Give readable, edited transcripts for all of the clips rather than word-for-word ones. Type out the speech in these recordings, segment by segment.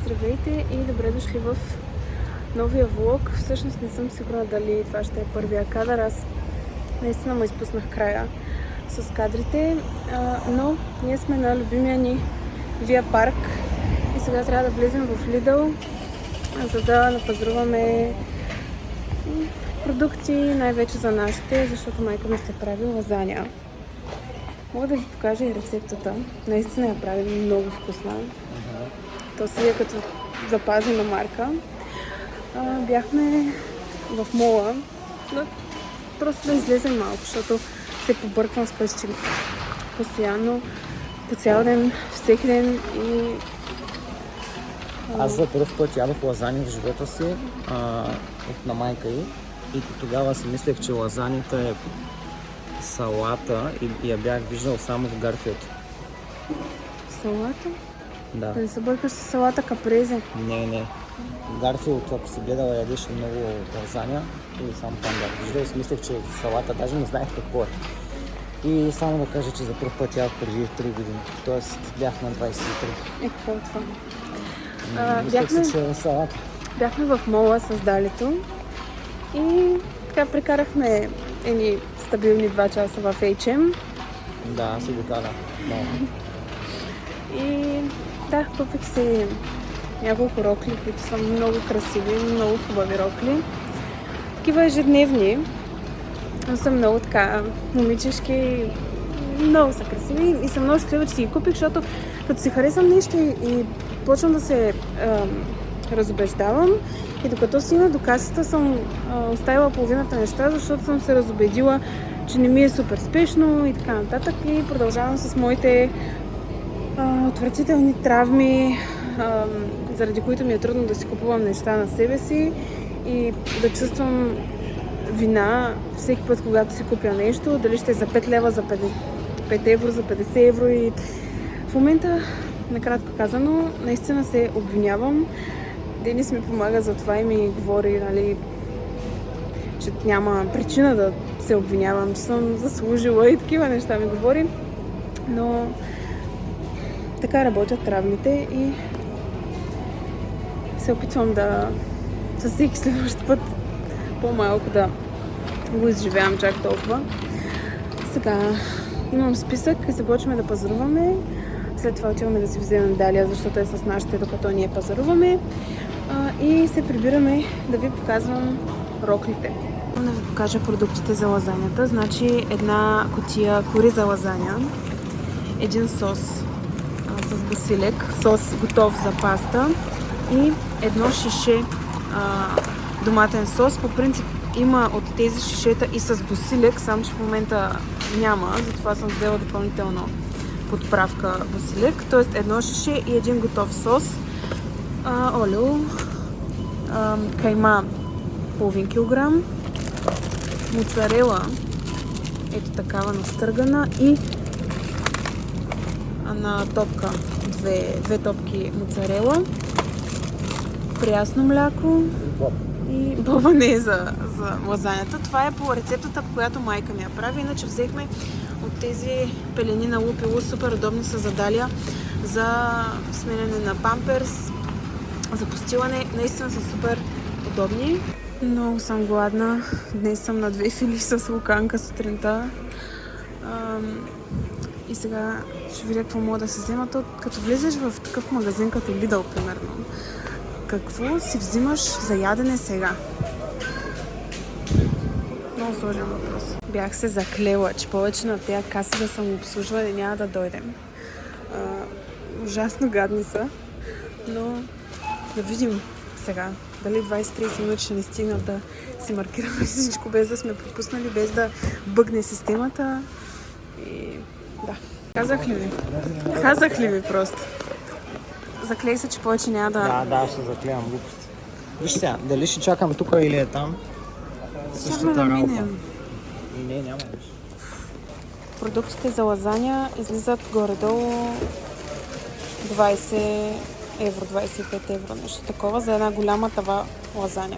Здравейте и добре дошли в новия влог. Всъщност не съм сигурна дали това ще е първия кадър. Аз наистина му изпуснах края с кадрите, но ние сме на любимия ни Вия парк и сега трябва да влезем в Lidl, за да напазаруваме продукти, най-вече за нашите, защото майка ми ще прави лазаня. Мога да ви покажа и рецептата. Наистина я прави много вкусна. То си е като запазена марка. Бяхме в мола, но просто да излезем малко, защото се побърквам с къщи постоянно, по цял ден, всеки ден и... Аз за първ път ядох лазани в живота си на майка ѝ и тогава си мислех, че лазанята е салата и я бях виждал само в Гарфилд. Салата? Да. Да не се бъркаш с салата капрезе. Не. Гарфилд, ако си гледала, ядеше много лазаня и само там бях виждал и си мислех, че е салата, даже не знаех какво е. И само да кажа, че за първ път ядох преди 3 години, т.е. бях на 23. Какво е това? Мислех си, че е салата. Бяхме в мола с Далито и така прекарахме едни стабилни 2 часа в H&M. Да, си го казах. И да, купих си няколко рокли, които са много красиви, много хубави рокли. Такива ежедневни, но са много така момичешки, много са красиви и съм много щастлива, че си ги купих, защото като си харесам нещо и почвам да се разубеждавам и докато стигна до касата съм оставила половината неща, защото съм се разубедила, че не ми е супер спешно и така нататък и продължавам с моите отвратителни травми, заради които ми е трудно да си купувам неща на себе си и да чувствам вина всеки път, когато си купя нещо, дали ще е за 5 лева, за 5 евро, за 50 евро и в момента, накратко казано, наистина се обвинявам. Денис ми помага за това и ми говори, нали, че няма причина да се обвинявам, че съм заслужила и такива неща ми говори, но така работят травмите и се опитвам да със всеки следващ път по-малко да го изживявам чак толкова. Сега имам списък и започваме да пазаруваме. След това отиваме да си вземем Далия, защото е с нашите, докато ние пазаруваме. И се прибираме да ви показвам роклите. Да ви покажа продуктите за лазанята. Значи една кутия кори за лазаня, един сос с басилек, сос готов за паста и едно шише доматен сос. По принцип има от тези шишета и с басилек, само че в момента няма, затова съм взела допълнително подправка басилек, т.е. едно шише и един готов сос, олио, кайма половин килограм, моцарела, ето такава настъргана и на топка две топки моцарела, прясно мляко и боба не е за лазанята. Това е по рецептата, по която майка ми я прави. Иначе взехме от тези пелени на Лупило, супер удобни са за Далия, за сменяне на памперс, за постилане. Наистина са супер удобни. Много съм гладна. Днес съм на 2 фили с луканка сутринта. И сега ще видя какво мога да се взема. Като влезеш в такъв магазин като Lidl, примерно, какво си взимаш за ядене сега? Много сложен въпрос. Бях се заклела, че повече на тези каси да съм обслужвала и няма да дойдем. Ужасно гадни са, но да видим сега. Дали 20-30 минути ще ни стигнат да си маркираме всичко, без да сме пропуснали, без да бъгне системата. И да. Казах ли ви просто? Заклей се, че повече няма да... Да, ще заклевам глупости. Виж сега, дали ще чакам тук или е там? Същата работа. Не, няма нищо. Продуктите за лазаня излизат горе-долу 20 евро, 25 евро, нещо такова за една голяма тава лазаня.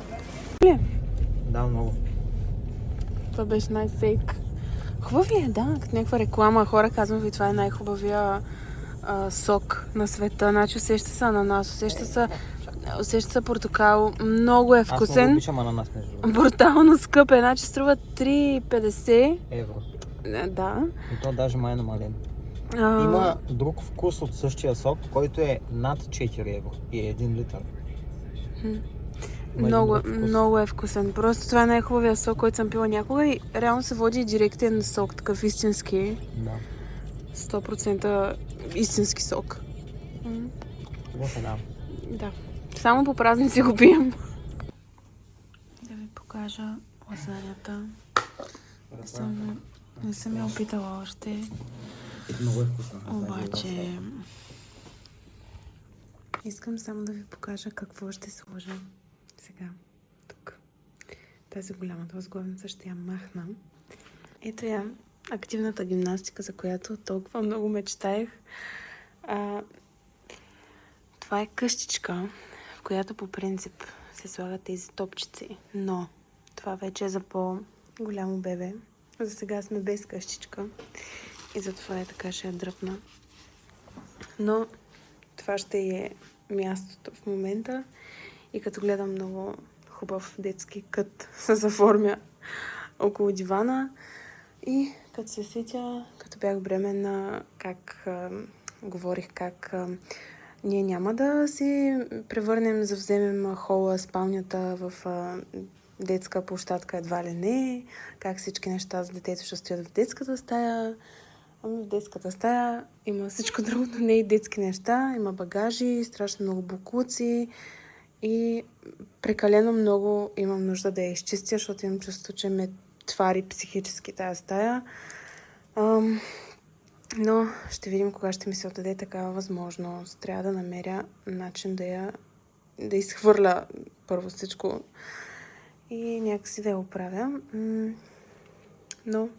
Да, много. Това беше най-фейк. Хубави е, да, като някаква реклама. Хора казвам ви, това е най-хубавия сок на света. Значи усеща се ананас, усеща се портокал. Много е Аз много вкусен. обичам ананас между другото. Брутално скъп е. Значи струва 3,50 Евро. Да. И то даже май е намален. Има друг вкус от същия сок, който е над 4 евро и е 1 литър. Има един друг вкус. Много е вкусен. Просто това е най-хубавия сок, който съм пила някога и реално се води директен сок, такъв истински. Да. 100% истински сок. Хубав е, да. Да. Само по празници го пием. Да ви покажа лазанята. Не съм я опитала още. Много е вкусна. Обаче искам само да ви покажа какво ще сложа сега тук. Тази голямата възглавница ще я махна. Ето я активната гимнастика, за която толкова много мечтаех. Това е къщичка, в която по принцип се слагат тези топчици, но това вече е за по-голямо бебе. За сега сме без къщичка и затова е така, ще я дръпна. Но това ще е мястото в момента и като гледам много хубав детски кът се заформя около дивана и като се сетя, като бях бременна, говорих как ние няма да си превърнем, завземем хола, спалнята в детска площадка, едва ли не, как всички неща за детето ще стоят в детската стая. Ами в детската стая има всичко друго, но не и детски неща. Има багажи, страшно много боклуци и прекалено много имам нужда да я изчистя, защото имам чувство, че ме твари психически тази стая. Но ще видим кога ще ми се отдаде такава възможност. Трябва да намеря начин да изхвърля първо всичко и някакси да я оправя. Но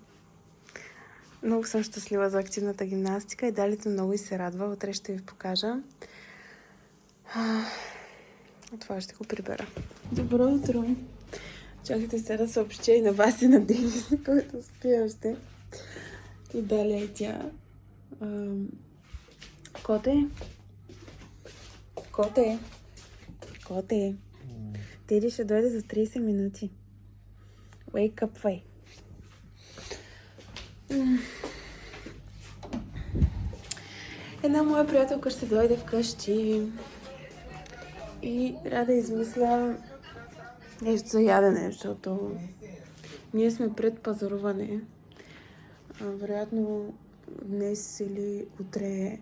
много съм щастлива за активната гимнастика и Далите много и се радва. Утре ще ви покажа. Това ще го прибера. Добро утро! Чакайте сега да съобщя и на вас и на Денис, който спи още. И Далия и тя. Коте. Теди ще дойде за 30 минути. Wake up, way. Една моя приятелка ще дойде вкъщи и трябва да измисля нещо за ядене, защото ние сме пред пазаруване. Вероятно днес или утре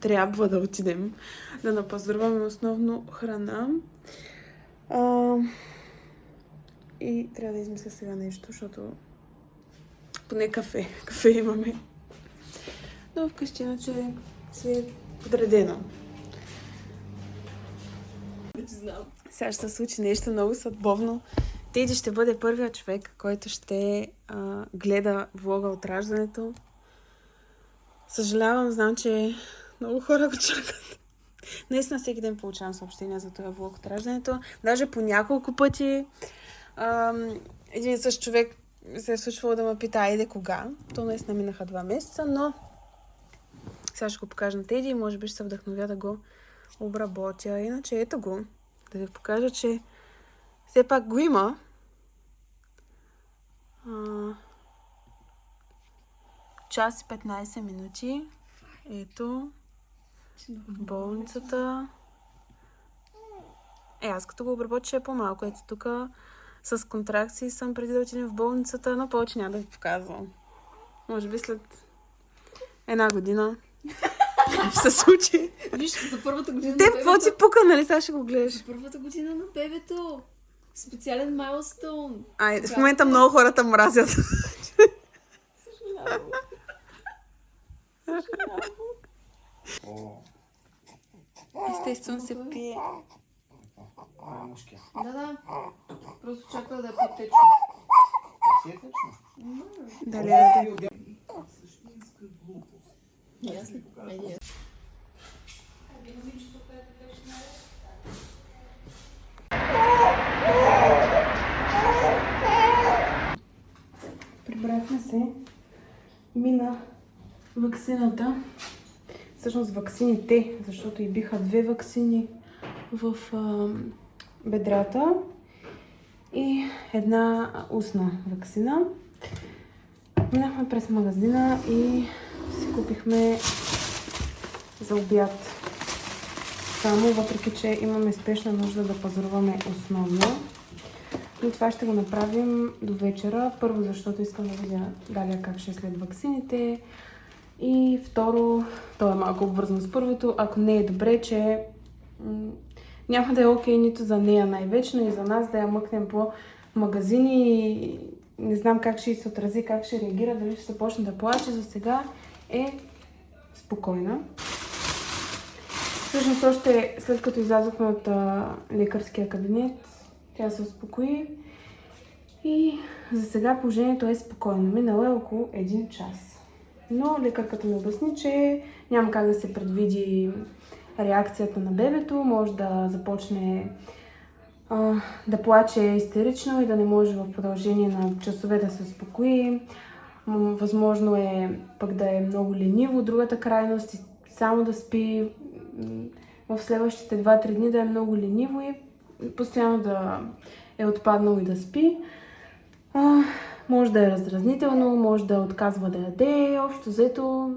трябва да отидем да напазаруваме основно храна. И трябва да измисля сега нещо, защото поне кафе имаме. Но вкъщи иначе си е подредено. Сега ще се случи нещо много съдбовно. Теди ще бъде първият човек, който ще гледа влога от раждането. Съжалявам, знам, че много хора го чакат. Наистина всеки ден получавам съобщения за този влог от раждането. Даже по няколко пъти един и същ човек се е случвало да ме пита, айде кога. То наистина минаха 2 месеца, но сега ще го покажа на Теди и може би ще се вдъхновя да го обработя. Иначе ето го, да ви покажа, че все пак го има. Час и 15 минути. Ето. Болницата. Аз като го обработя ще е по-малко. Ето тук с контракции съм преди да отидем в болницата, но повече няма да ви показвам. Може би след 1 година ще се случи. Виж, за първата година Те, на какво ти бебето... пука, нали? Сега ще го гледаш. За първата година на бебето. Специален майлстоун. В момента много хората мразят. Естествено се пие. Да. Просто чаква да е по-течно. Дали Прибрахме се. Мина ваксината. всъщност ваксините, защото и биха 2 ваксини в бедрата и една устна ваксина. Минахме през магазина и си купихме за обяд само, въпреки че имаме спешна нужда да пазаруваме основно. Но това ще го направим до вечера. Първо, защото искам да видя Галя как ще е след ваксините. И второ, то е малко обвързано с първото, ако не е добре, че няма да е окей нито за нея най-вечно и за нас да я мъкнем по магазини и не знам как ще се отрази, как ще реагира, дали ще започне да плаче. За сега е спокойна. Всъщност още след като излязохме от лекарския кабинет, тя се успокои и за сега положението е спокойно. Минало е около 1 час. Но лекарката ми обясни, че няма как да се предвиди реакцията на бебето, може да започне да плаче истерично и да не може в продължение на часове да се успокои. Възможно е пък да е много лениво от другата крайност и само да спи в следващите 2-3 дни, да е много лениво и постоянно да е отпаднал и да спи. Може да е раздразнително, може да отказва да яде, общо взето.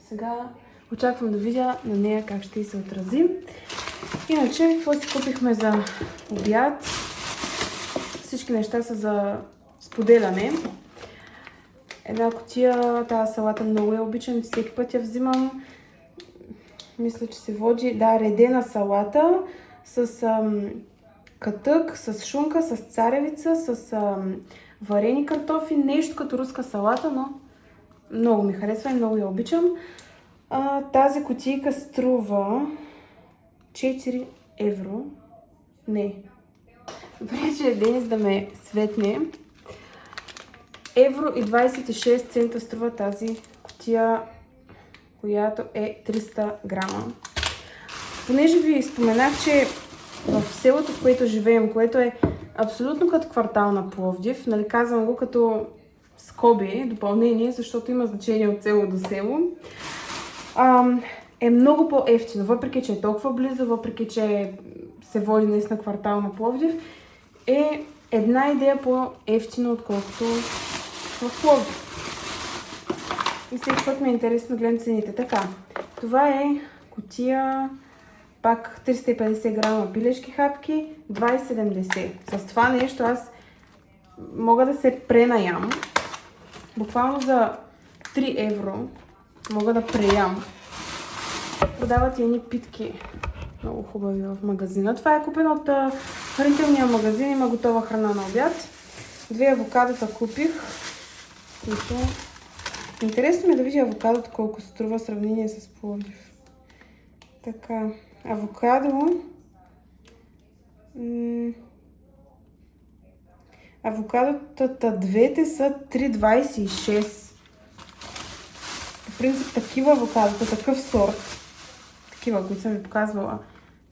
Сега очаквам да видя на нея как ще й се отрази. Иначе, какво си купихме за обяд? Всички неща са за споделяне. Една кутия, тази салата много я обичам, всеки път я взимам. Мисля, че се води, редена салата с катък, с шунка, с царевица, с варени картофи, нещо като руска салата, но много ми харесва и много я обичам. Тази кутийка струва 4 евро. Не. Добре, че е Денис да ме светне. Евро и 26 цента струва тази кутия, която е 300 грама. Понеже ви споменах, че в селото, в което живеем, което е абсолютно като квартал на Пловдив, нали, казвам го като скоби, допълнение, защото има значение от село до село, е много по-евтино, въпреки че е толкова близо, въпреки че се води наистина квартал на Пловдив, е една идея по-евтино, отколкото в Пловдив. И всеки път ми е интересно да гледам цените. Така, това е кутия, пак 350 грама пилешки хапки, 2,70. С това нещо аз мога да се пренаям. Буквално за 3 евро мога да преям. Продават и едни питки. Много хубави в магазина. Това е купено от хранителния магазин. Има готова храна на обяд. 2 авокадота купих. Които... Интересно ми е да видя авокадото колко струва в сравнение с Пловдив. Така, авокадо. Авокадотата двете са 3,26. По принцип такива авокадота, такъв сорт, такива, които съм ви показвала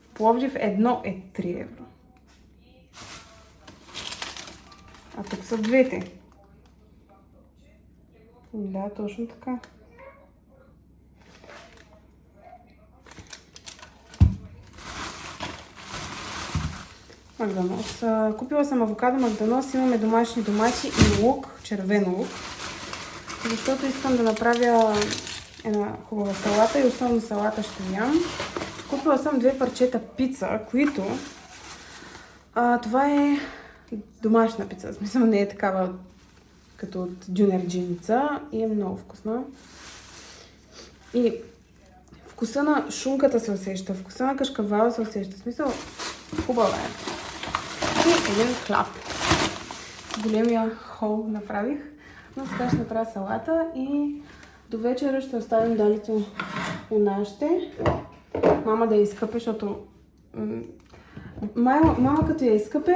в Пловдив, едно е 3 евро. А тук са двете. Да, точно така. Магданос. Купила съм авокадо Магданос, имаме домашни домати и лук, червен лук, защото искам да направя една хубава салата и основно салата ще ям. Купила съм 2 парчета пица, които това е домашна пица, в смисъл не е такава като от дюнерджиница и е много вкусна. И вкуса на шунката се усеща, вкуса на кашкавала се усеща, в смисъл хубава е. И един хляб. Големия хол направих, но сега ще направя салата и до вечера ще оставим далето у нашите. Мама да я изкъпе, защото мама като я изкъпе,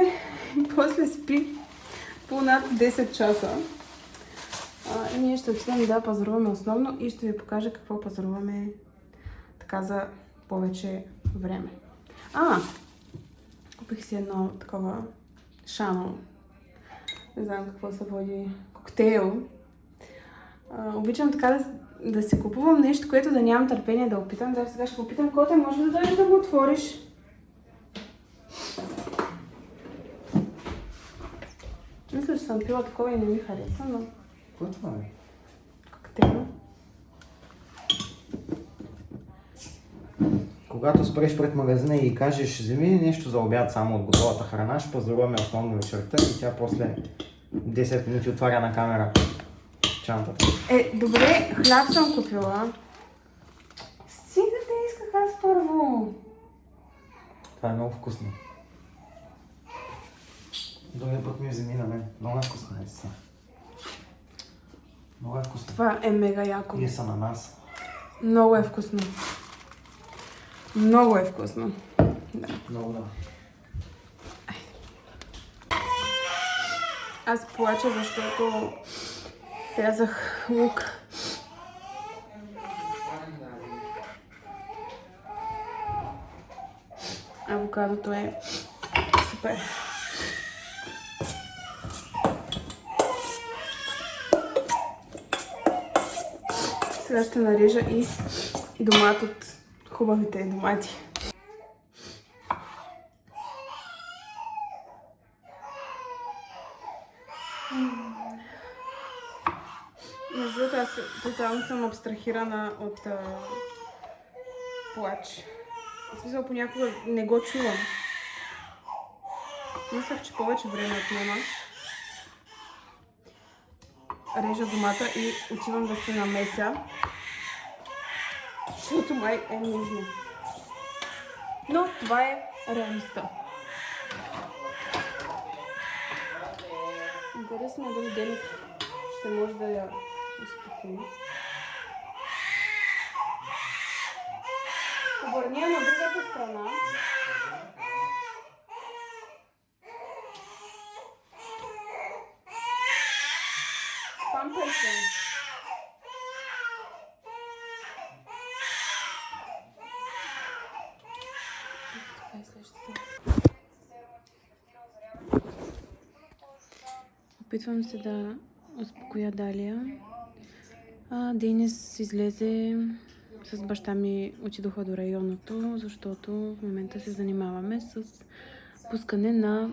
после спи по над 10 часа. И ние ще отидем да пазаруваме основно и ще ви покажа какво пазаруваме така за повече време. Купих си едно такова шано. Не знам какво се води. Коктейл. Обичам така да си купувам нещо, което да нямам търпение да опитам. Да, сега ще го опитам. Коте, може да дойдеш да го отвориш? Мисля, че съм пила такова и не ми хареса, но... Какво това е? Коктейл. Когато спреш пред магазина и кажеш, вземи нещо за обяд само от готовата храна, ще поздравуваме основно вечерта и тя после 10 минути отваря на камера чантата. Добре, хляб съм купила. Стига те исках аз първо. Това е много вкусно. Другия път ми вземи на мен. Много е вкусно е са. Много е вкусно. Това е мега яко. И са на нас. Много е вкусно. Много е вкусно. Да. Много да. Аз плача, защото рязах лук. Авокадото е супер. Сега ще нарежа и домат от хубавите домати. Между другото, аз тотално съм абстрахирана от плач. В смисъл, понякога не го чувам. Мислях, че повече време отнема. Режа домата и отивам да се намеся. Защото май е нужно. Но това е реалността. Интересно е дали Денис ще може да я успокои. Обърни я на другата страна. Памперси. Опитвам се да успокоя Далия. Денис излезе с баща ми, отидоха до районното, защото в момента се занимаваме с пускане на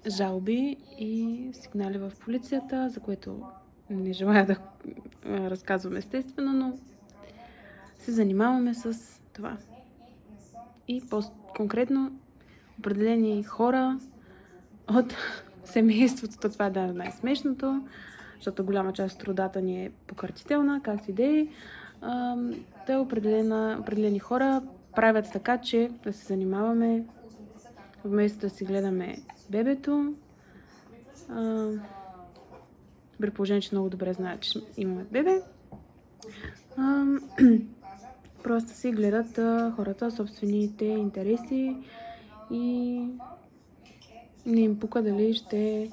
жалби и сигнали в полицията, за което не желая да разказвам естествено, но се занимаваме с това. И по-конкретно определени хора от семейството, това е да най-смешното, защото голяма част от трудата ни е пократителна, както и да е. Те определени хора правят така, че да се занимаваме вместо да си гледаме бебето. При положение, че много добре знаят, че имаме бебе. Просто си гледат хората собствените интереси и не им пука дали ще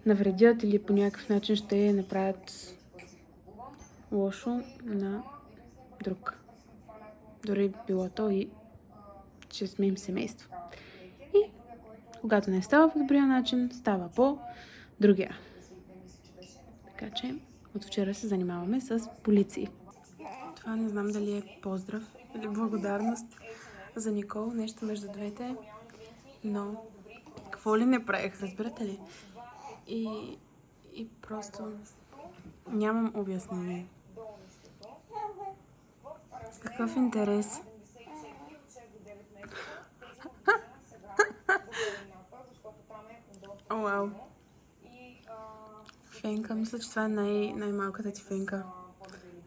навредят или по някакъв начин ще направят лошо на друг. Дори било то и че сме им семейство. И когато не става по добрия начин, става по другия. Така че от вчера се занимаваме с полиции. Това не знам дали е поздрав или благодарност за Никол, нещо между двете, но какво ли не правих, разбирате ли? И просто нямам обяснение. Какъв интерес? О, вау. Фенка, мисля, че това е най-малката ти фенка.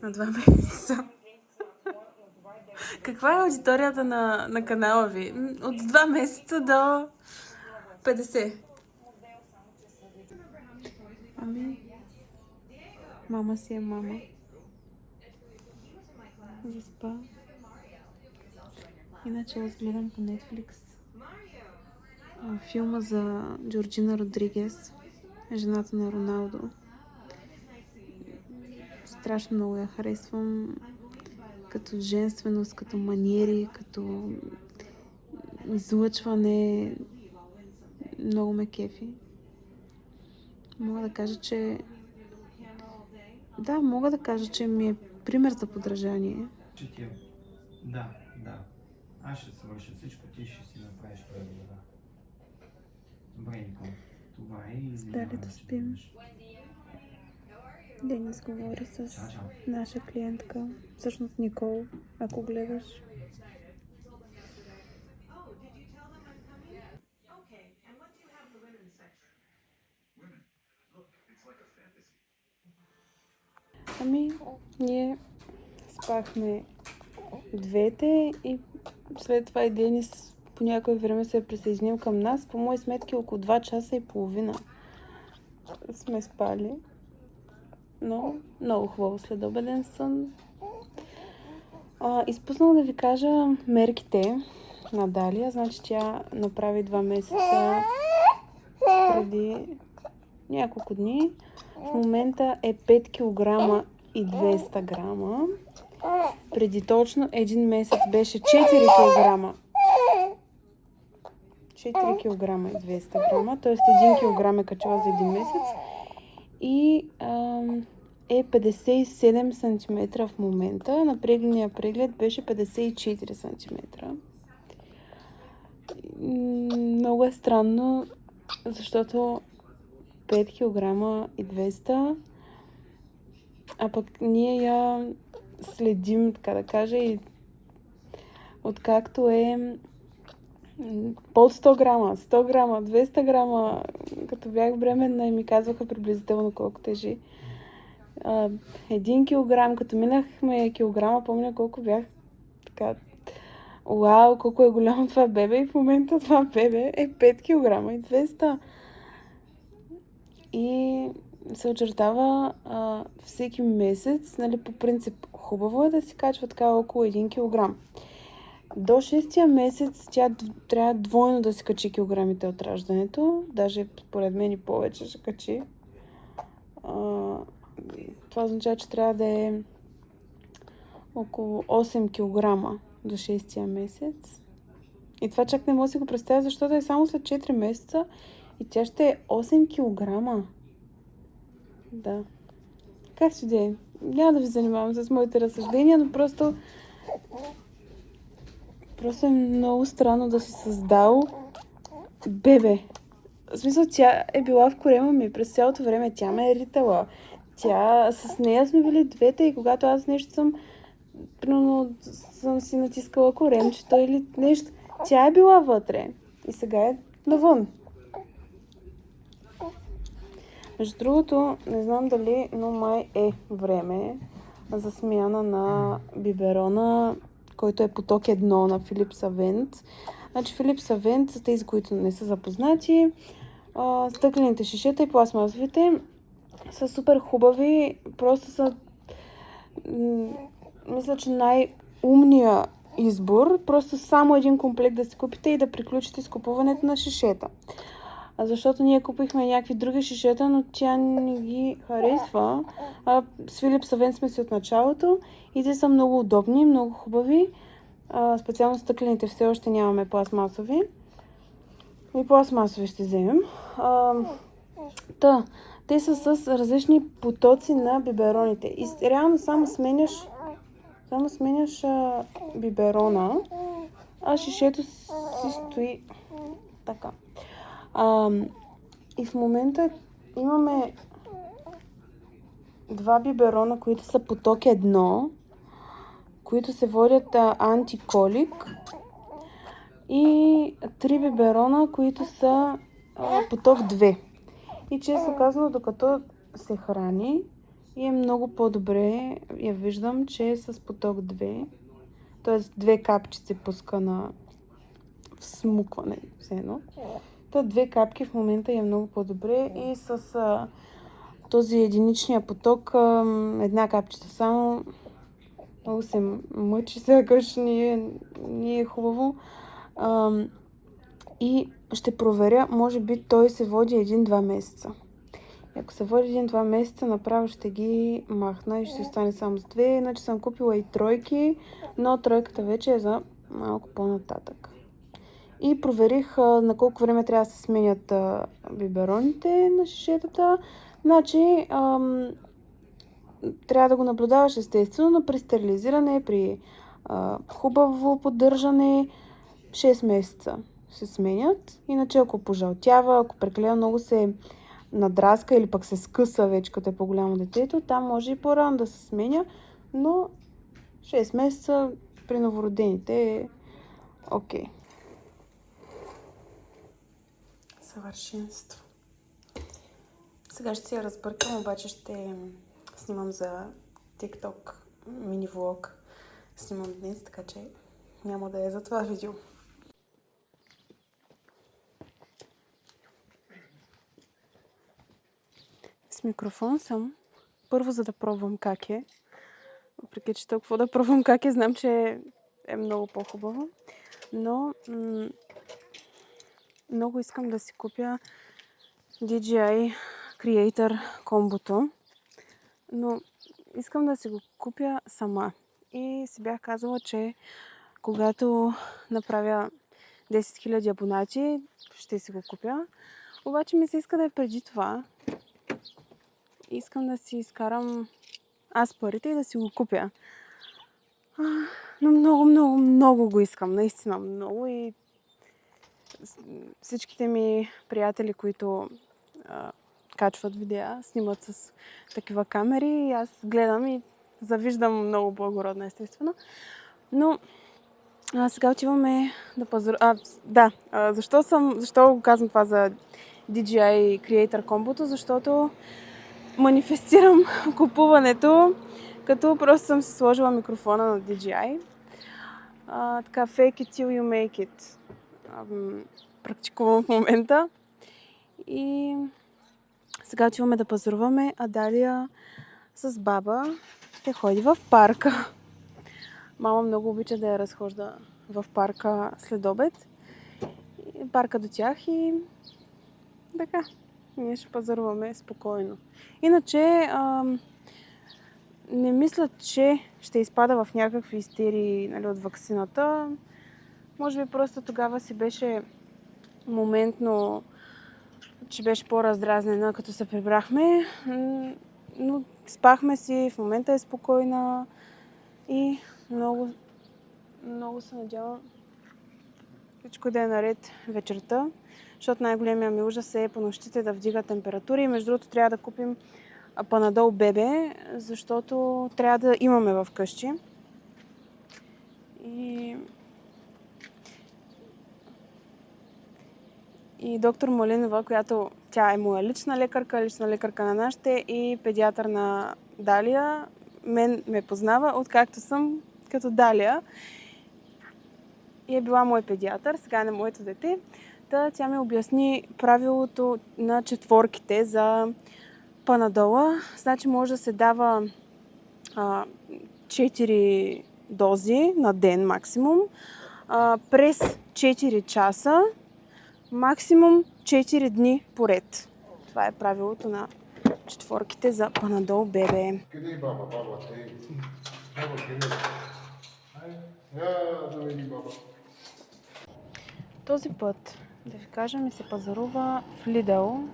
На 2 месеца. Каква е аудиторията на канала ви? От 2 месеца до 50. Ами, мама си е мама. Заспа. Иначе аз гледам по Netflix филма за Джорджина Родригес, жената на Роналдо. Страшно много я харесвам като женственост, като маниери, като излъчване. Много ме кефи. Мога да кажа, че ми е пример за подражание. Да. Аз ще свърша всичко, ти ще си направиш правила. Добре, Никол. Това е и... Дали да спим. Денис говори с наша клиентка, всъщност Никол, ако гледаш. Ами, ние спахме двете и след това и Денис по някое време се е присъединил към нас. По мои сметки около 2 часа и половина сме спали. Но много хубаво следобеден сън. Изпуснала да ви кажа мерките на Далия. Значи тя направи 2 месеца преди няколко дни. В момента е 5 кг и 200 грама. Преди точно 1 месец беше 4 кг. 4 кг и 200 грама, т.е. 1 кг е качила за 1 месец. И е 57 см в момента. На прегледния преглед беше 54 см. Много е странно, защото 5 кг и 200, а пък ние я следим, така да кажа, и откакто е под 100 грама, 100 грама, 200 грама, като бях бременна и ми казваха приблизително колко тежи. 1 килограм, като минахме килограма, помня колко бях така, вау, колко е голямо това бебе, и в момента това бебе е 5 кг и 200. И се очертава всеки месец, нали, по принцип хубаво е да си качва така около 1 кг. До 6-тия месец тя трябва двойно да си качи килограмите от раждането. Даже според мен и повече ще качи. Това означава, че трябва да е около 8 кг до 6-тия месец. И това чак не мога да си го представя, защото е само след 4 месеца и тя ще е 8 кг. Да. Как си де? Няма да ви занимавам с моите разсъждения, но просто е много странно да си създал бебе. В смисъл, тя е била в корема ми през цялото време. Тя ме е ритала. С нея сме били двете и когато аз нещо съм си натискала коремчето или нещо, тя е била вътре. И сега е навън. Между другото, не знам дали, но май е време за смяна на биберона, който е поток 1 на Philips Avent. Значи Philips Avent, за тези, които не са запознати, стъклените шишета и пластмасовите са супер хубави. Просто са, мисля, че най-умния избор. Просто само един комплект да си купите и да приключите с купуването на шишета. Защото ние купихме някакви други шишета, но тя не ги харесва. С Philips Avent сме си от началото и те са много удобни, много хубави. Специално стъклените все още нямаме пластмасови. И пластмасови ще вземем. Те са с различни потоци на бибероните. И реално само сменяш биберона, а шишето си стои така. И в момента имаме 2 биберона, които са поток 1, които се водят антиколик, и 3 биберона, които са поток 2. И често казано, докато се храни, и е много по-добре, я виждам, че е с поток 2, т.е. 2 капчи се пуска на всмукване, все едно. 2 капки в момента е много по-добре и с този единичния поток, 1 капчета само, много се мъчи, сякаш не е хубаво. И ще проверя, може би той се води 1-2 месеца. И ако се води 1-2 месеца, направо ще ги махна и ще остане само с 2. Иначе съм купила и тройки, но тройката вече е за малко по-нататък. И проверих на колко време трябва да се сменят бибероните на шишетата. Значи трябва да го наблюдаваш естествено, но при стерилизиране, при хубаво поддържане 6 месеца се сменят. Иначе ако пожълтява, ако прекалено много се надраска или пък се скъса вече като е по-голямо детето, там може и по-рано да се сменя, но 6 месеца при новородените е окей. Съвършенство. Сега ще си я разбъркам, обаче ще снимам за TikTok мини влог. Снимам днес, така че няма да е за това видео. С микрофон съм. Първо, за да пробвам как е. Въпреки че толкова да пробвам как е, знам, че е много по-хубаво. Но много искам да си купя DJI Creator комбото. Но искам да си го купя сама. И си бях казала, че когато направя 10 000 абонати, ще си го купя. Обаче ми се иска да е преди това. Искам да си изкарам аз парите и да си го купя. Но много го искам. Наистина много. И всичките ми приятели, които качват видеа, снимат с такива камери и аз гледам и завиждам много благородно, естествено. Но сега отиваме да пазаруваме. Защо го казвам това за DJI Creator комбото? Защото манифестирам купуването, като просто съм си сложила микрофона на DJI. Така, fake it till you make it. Практикувам в момента. И сега отиваме да пазаруваме, а Далия с баба ще ходи в парка. Мама много обича да я разхожда в парка след обед. Парка до тях и така, ние ще пазаруваме спокойно. Иначе не мисля, че ще изпада в някакви истерии, нали, от ваксината. Може би просто тогава си беше моментно, че беше по-раздразнена, като се прибрахме. Но спахме си, в момента е спокойна и много се надявам всичко да е наред вечерта, защото най-големия ми ужас е по нощите да вдига температури. И между другото трябва да купим Панадол бебе, защото трябва да имаме в къщи. И доктор Малинова, която тя е моя лична лекарка на нашите и педиатър на Далия, мен ме познава, откакто съм като Далия. И е била мой педиатър, сега е на моето дете. Тя ми обясни правилото на четворките за Панадола. Значи може да се дава 4 дози на ден максимум, през 4 часа, максимум 4 дни поред. Това е правилото на четворките за Панадол бебе. Къде е баба? Баба, къде? Баба, къде? Доведи баба. Този път, да ви кажа, ми се пазарува в Lidl.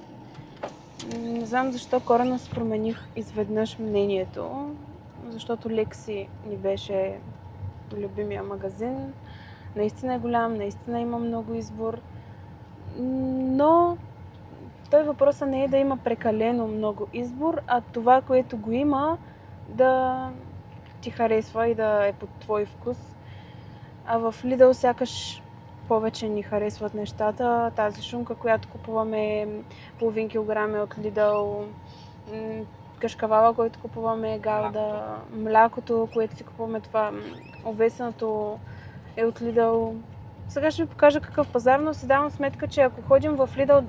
Не знам защо коренно се промених изведнъж мнението, защото Лекси ни беше любимия магазин. Наистина е голям, наистина има много избор, но той въпросът не е да има прекалено много избор, а това, което го има, да ти харесва и да е под твой вкус. А в Lidl сякаш повече ни харесват нещата. Тази шунка, която купуваме, половин килограм е от Lidl, кашкавала, който купуваме е Галда, млякото, което си купуваме, това овесеното е от Lidl. Сега ще ви покажа какъв пазар, но си давам сметка, че ако ходим в Lidl,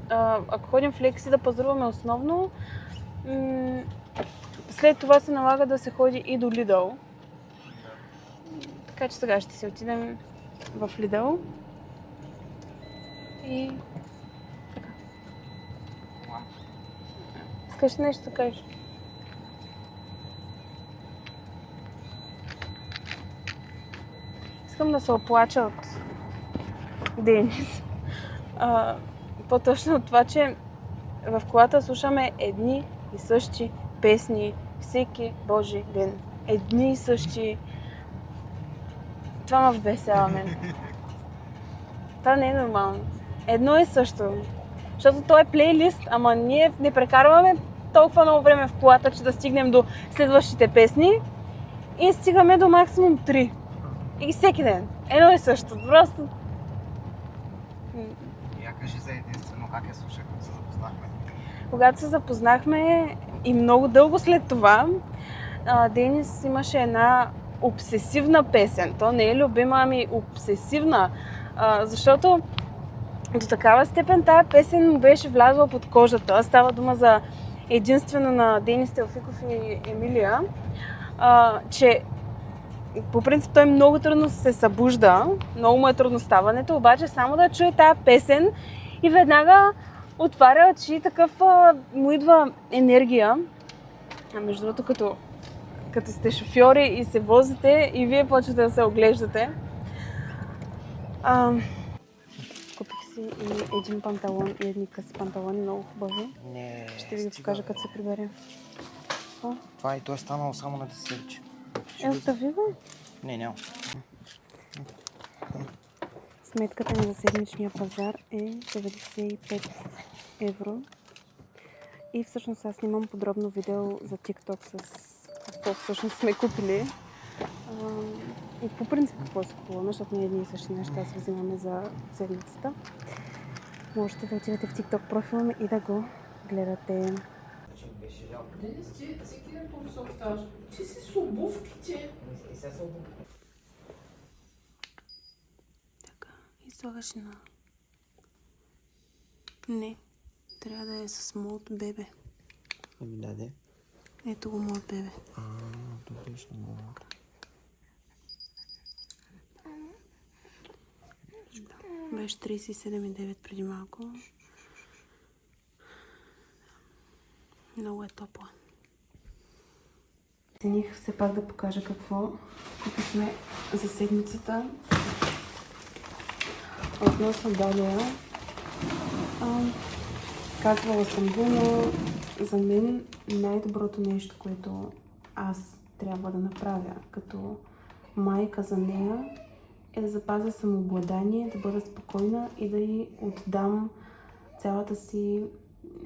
ако ходим в Лекси да пазаруваме основно, след това се налага да се ходи и до Lidl. Така че сега ще си отидем в Lidl. И така. Искаш нещо да кажеш? Искам да се оплача от Денис. По-точно от това, че в колата слушаме едни и същи песни всеки божи ден. Едни и същи. Това ме вбесява мен. Това не е нормално. Едно и също. Защото то е плейлист, ама ние не прекарваме толкова много време в колата, че да стигнем до следващите песни и стигаме до максимум 3. И всеки ден. Едно и също. Просто... Я кажи за единствено как я слушах, като се запознахме. Когато се запознахме и много дълго след това, Денис имаше една обсесивна песен. То не е любима, ами обсесивна. Защото до такава степен тая песен му беше влязла под кожата. Става дума за единствено на Денис Теофиков и Емилия, че по принцип той много трудно се събужда, много му е трудно ставането, обаче само да чуе тая песен и веднага отваря очи, такъв му идва енергия. Между другото, като сте шофьори и се возите и вие почвате да се оглеждате. Купих си и един панталон и едни къси панталони, много хубави. Не, Ще ви ги покажа като се прибере. Това и то е станало само на десетче. Остави го. Не, няма. Сметката ми за седмичния пазар е 95 евро. И всъщност аз снимам подробно видео за TikTok с какво всъщност сме купили. И по принцип какво се купуваме, защото не едни и същи неща се взимаме за седмицата. Можете да отидете в TikTok профила ми и да го гледате. Денис, ти всеки ден по-висок ставаш. Ти си с обувките. Така, и слагаш на... Не, трябва да е с моят бебе. Еми даде. Ето го моят бебе. Добре, ще мога. Беше 37,9 преди малко. Много е топло. Цених все пак да покажа какво купихме за седмицата. Относно Далия. Казвала съм го, но за мен най-доброто нещо, което аз трябва да направя като майка за нея, е да запазя самообладание, да бъда спокойна и да й отдам цялата си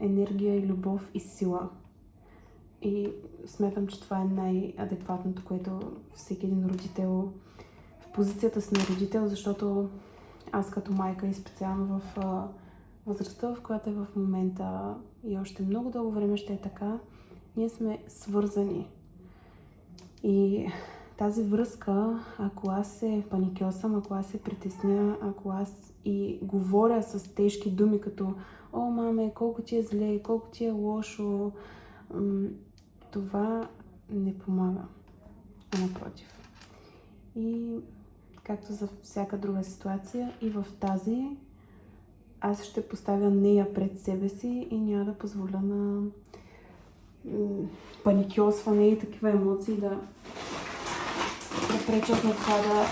енергия и любов и сила. И смятам, че това е най-адекватното, което всеки един родител в позицията си на родител, защото аз като майка и специално в възрастта, в която е в момента и още много дълго време ще е така, ние сме свързани. И тази връзка, ако аз се паникьосам, ако аз се притесня, ако аз и говоря с тежки думи, като "О, маме, колко ти е зле, колко ти е лошо", това не помага, а напротив. И както за всяка друга ситуация, и в тази аз ще поставя нея пред себе си и няма да позволя на паникьосване и такива емоции да пречат на това да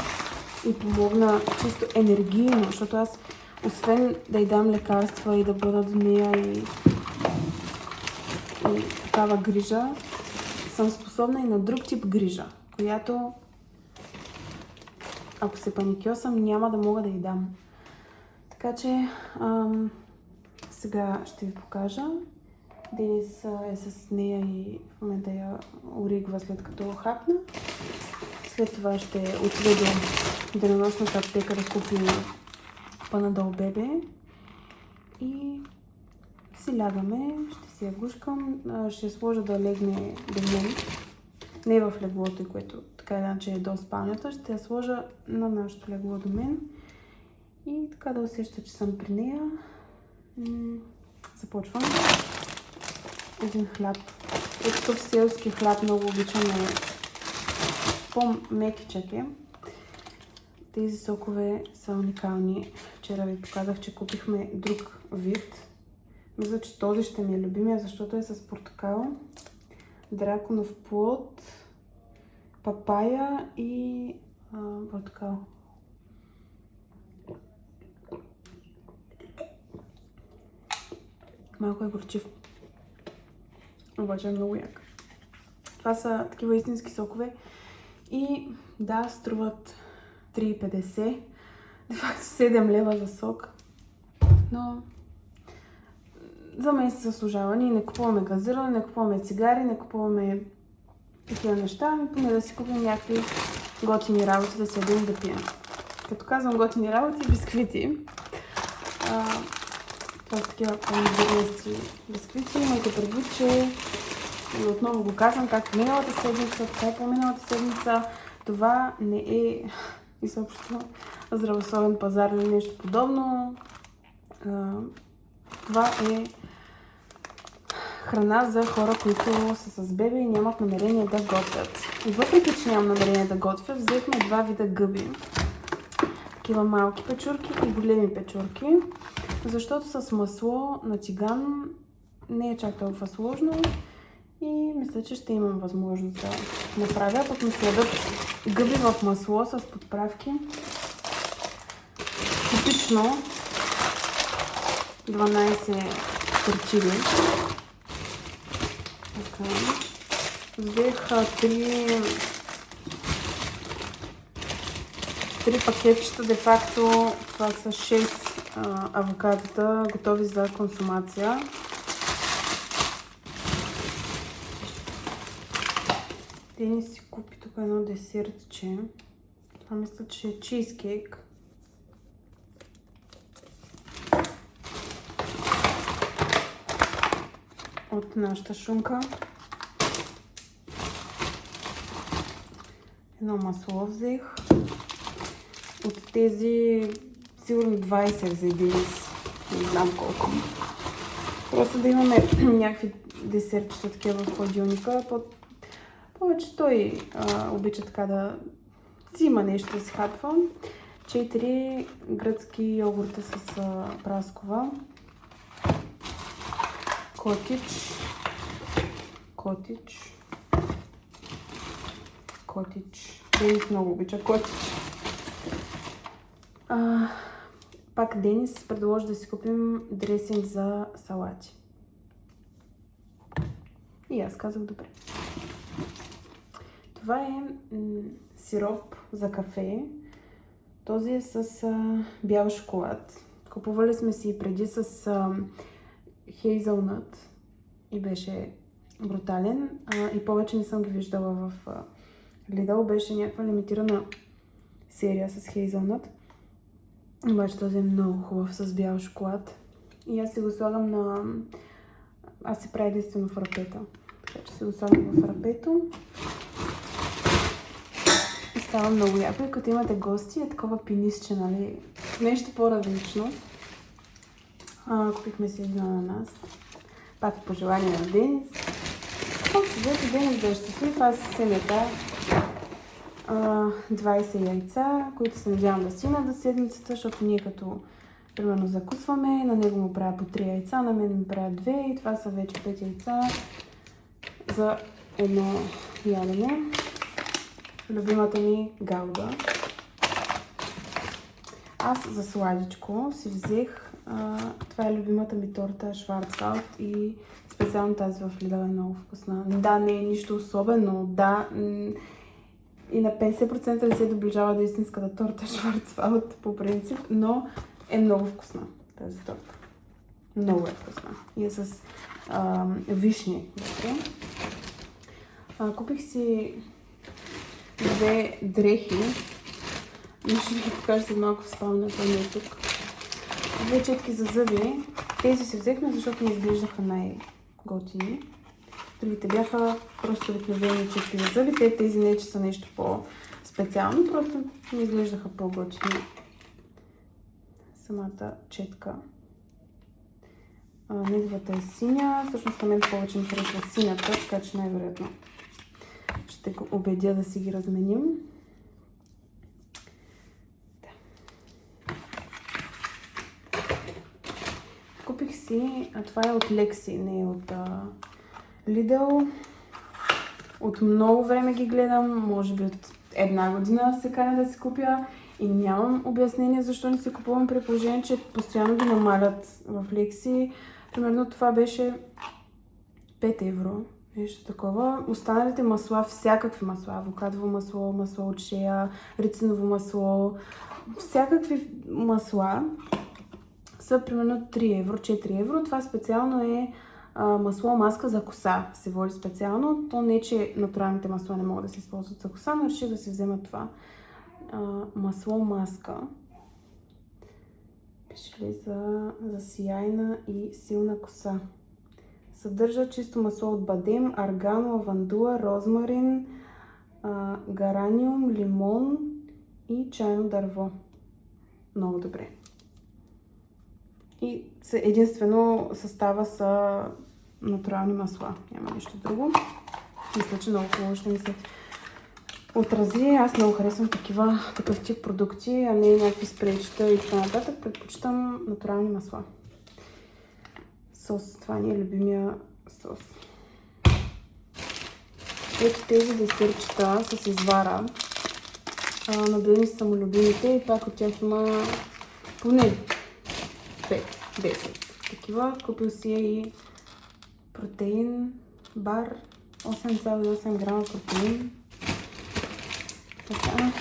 и помогна чисто енергийно, защото аз освен да й дам лекарства и да бъда до нея и такава грижа, съм способна и на друг тип грижа, която ако се паникьосам, няма да мога да й дам. Така че сега ще ви покажа. Денис е с нея и в момента я оригва след като хапна. След това ще отида до денонощната аптека да купи Панадол бебе и си лягаме, ще си я гушкам, ще я сложа да легне до мен, не в леглото, което така иначе е до спалнята, ще я сложа на нашето легло до мен и така да усеща, че съм при нея. Започвам. Един хляб. Такъв селски хляб, много обичаме. По-мекичък е. Тези сокове са уникални. Вчера ви показах, че купихме друг вид. Мисля, че този ще ми е любимия, защото е с портокал, драконов плод, папая и портокал. Малко е горчив, обаче е много як. Това са такива истински сокове. И да, струват 3,50. Де факто 7 лева за сок. Но за мен се заслужава. Ние не купуваме газиране, не купуваме цигари, не купуваме такива неща, ами поне да си купим някакви готини работи, да седим да пием. Като казвам готини работи, бисквити. Това са такива по-модернисти бисквити. Имайте предвид, че отново го казвам, както миналата седмица, така и по-миналата седмица, това не е изобщо здравословен пазар или нещо подобно. Това е храна за хора, които са с бебе и нямат намерение да готвят. И въпреки, че нямам намерение да готвя, взехме два вида гъби. Такива малки печурки и големи печурки. Защото с масло на тиган не е чак толкова сложно и мисля, че ще имам възможност да направя. Пък ми следват гъби в масло с подправки. Типично 12 перчили. Така. Взех 3 пакетчета, де факто това са 6 авокадота, готови за консумация. Денис си купи тук едно десертче. Това мисля, че е чизкейк. От нашата шунка. Едно масло взех. От тези сигурно 20 взе Денис. Не знам колко. Просто да имаме някакви десертчета такива в хладилника. Повече той обича така да взима нещо да си хапва. 4 гръцки йогурта с праскова. Котич. Денис много обича котич. Пак Денис предложи да си купим дресинг за салати. И аз казах добре. Това е сироп за кафе. Този е с бял шоколад. Купували сме си преди с хейзълнът и беше брутален. И повече не съм ги виждала в Lidl. Беше някаква лимитирана серия с хейзълнът. Обаче този е много хубав с бял шоколад. И аз си го слагам на... Аз си правя единствено фрапета. Така че си го слагам в фрапето. И става много яко. И като имате гости е такова пинисче, нали? Нещо по-различно. Купихме си един ананас. Пак пожелание на Денис. Взето Денис да е щастлив. Аз се мета 20 яйца, които се надявам да стигнат за седмицата, защото ние като примерно закусваме, на него му правя по 3 яйца, на мен ми правя 2 и това са вече 5 яйца за едно ядене. Любимата ми галда. Аз за сладичко си взех, това е любимата ми торта Шварцвалд и специално тази в Lidl е много вкусна. Да, не е нищо особено, да, и на 50% не се доближава до истинската торта Шварцвалд по принцип, но е много вкусна тази торта. Много е вкусна. И е с вишни. Купих си 2 дрехи. Ще ви покажа след малко в спалнята, не е тук. 2 четки за зъби. Тези си взехме, защото ми изглеждаха най-готини. Другите бяха просто обикновени четки за зъби. Тези не че са нещо по-специално, просто ми изглеждаха по-готини. Самата четка. Неговата е синя. Всъщност на мен повече ми харесва синята, така че най-вероятно ще го убедя да си ги разменим. Да. Купих си, това е от Lexi, не е от Lidl. От много време ги гледам, може би от 1 година се каня да си купя и нямам обяснение защо не си купувам, при положение, че постоянно ги намалят в Lexi. Примерно това беше 5 евро. Нещо такова. Останалите масла, всякакви масла, авокадово масло, масло от шея, рициново масло, всякакви масла са примерно 3 евро, 4 евро. Това специално е масло маска за коса, се води специално. То не, че натуралните масла не могат да се използват за коса, но реших да се взема това. Масло маска. Пише ли за сияйна и силна коса. Съдържа чисто масло от бадем, арган, лавандула, розмарин, гараниум, лимон и чайно дърво. Много добре. И единствено състава са натурални масла. Няма нищо друго. Мисля, че много хубаво ще ми се отрази. Аз много харесвам такъв тип продукти, а не някакви спрейчета и така нататък. Предпочитам натурални масла. Сос. Това ни е любимия сос. Ето тези десертчета с извара. На мен са му любимите и пак от тях има поне 5-10 такива. Купил си и протеин бар, 8,8 грама протеин. Така.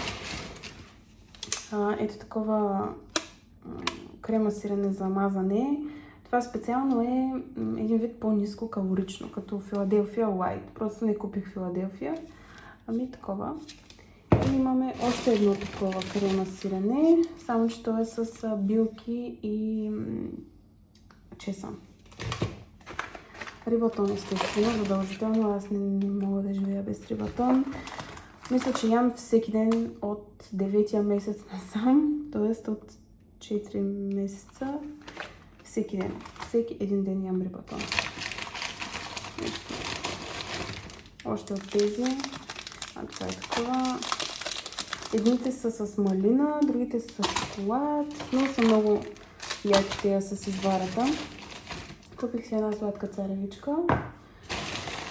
Ето такова крема сирене за мазане. Това специално е един вид по-ниско калорично, като Филаделфия Лайт. Просто не купих Филаделфия, ами такова. И имаме още едно такова крема сирене, само че то е с билки и чесън. Рибатон естествено, задължително. Аз не мога да живея без рибатон. Мисля, че ям всеки ден от 9-я месец насам, т.е. от 4 месеца. Всеки ден. Всеки един ден ям рибатон. Още от тези. Това е такова. Едните са с малина, другите са с шоколад, но са много яки тези с изварата. Купих си една сладка царевичка.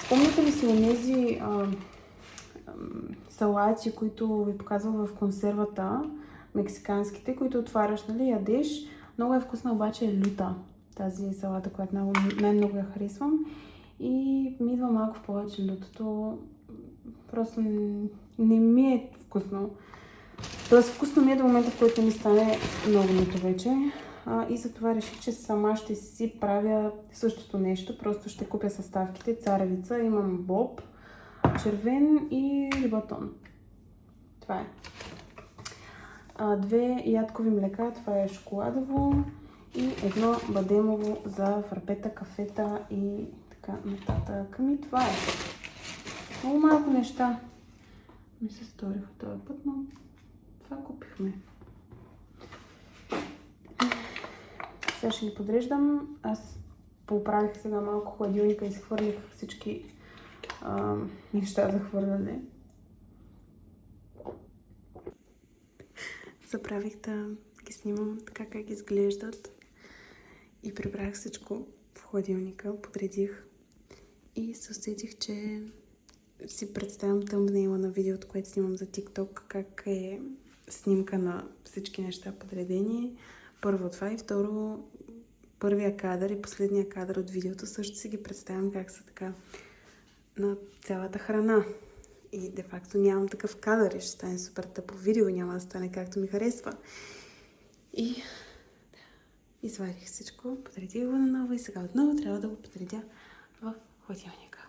Спомняте ли си онези салати, които ви показвам в консервата, мексиканските, които отваряш, нали, ядеш. Много е вкусна, обаче е люта. Тази салата, която най-много я харесвам. И ми идва малко повече лютото. Просто не ми е вкусно. Тоест вкусно ми е до момента, в който ми стане много люто вече. И затова реших, че сама ще си правя същото нещо. Просто ще купя съставките. Царевица, имам боб, червен и рибатон. Това е. 2 ядкови млека, това е шоколадово и едно бадемово за фрапета, кафета и така нататък. Ами това е. Много малко неща ми се сториха този път, но това купихме. Сега ще ги подреждам. Аз поправих сега малко хладилника и изхвърлих всички неща за хвърляне. Забравих да ги снимам така как изглеждат и прибрах всичко в хладилника, подредих и се усетих, че си представям тъмбнейла на видеото, което снимам за TikTok, как е снимка на всички неща подредени. Първо това и второ, първия кадър и последния кадър от видеото също си ги представям как са така на цялата храна. И де-факто нямам такъв кадър и ще стане супер тъпо видео, няма да стане както ми харесва. И извадих всичко, подредих го наново и сега отново трябва да го подредя в хладилника.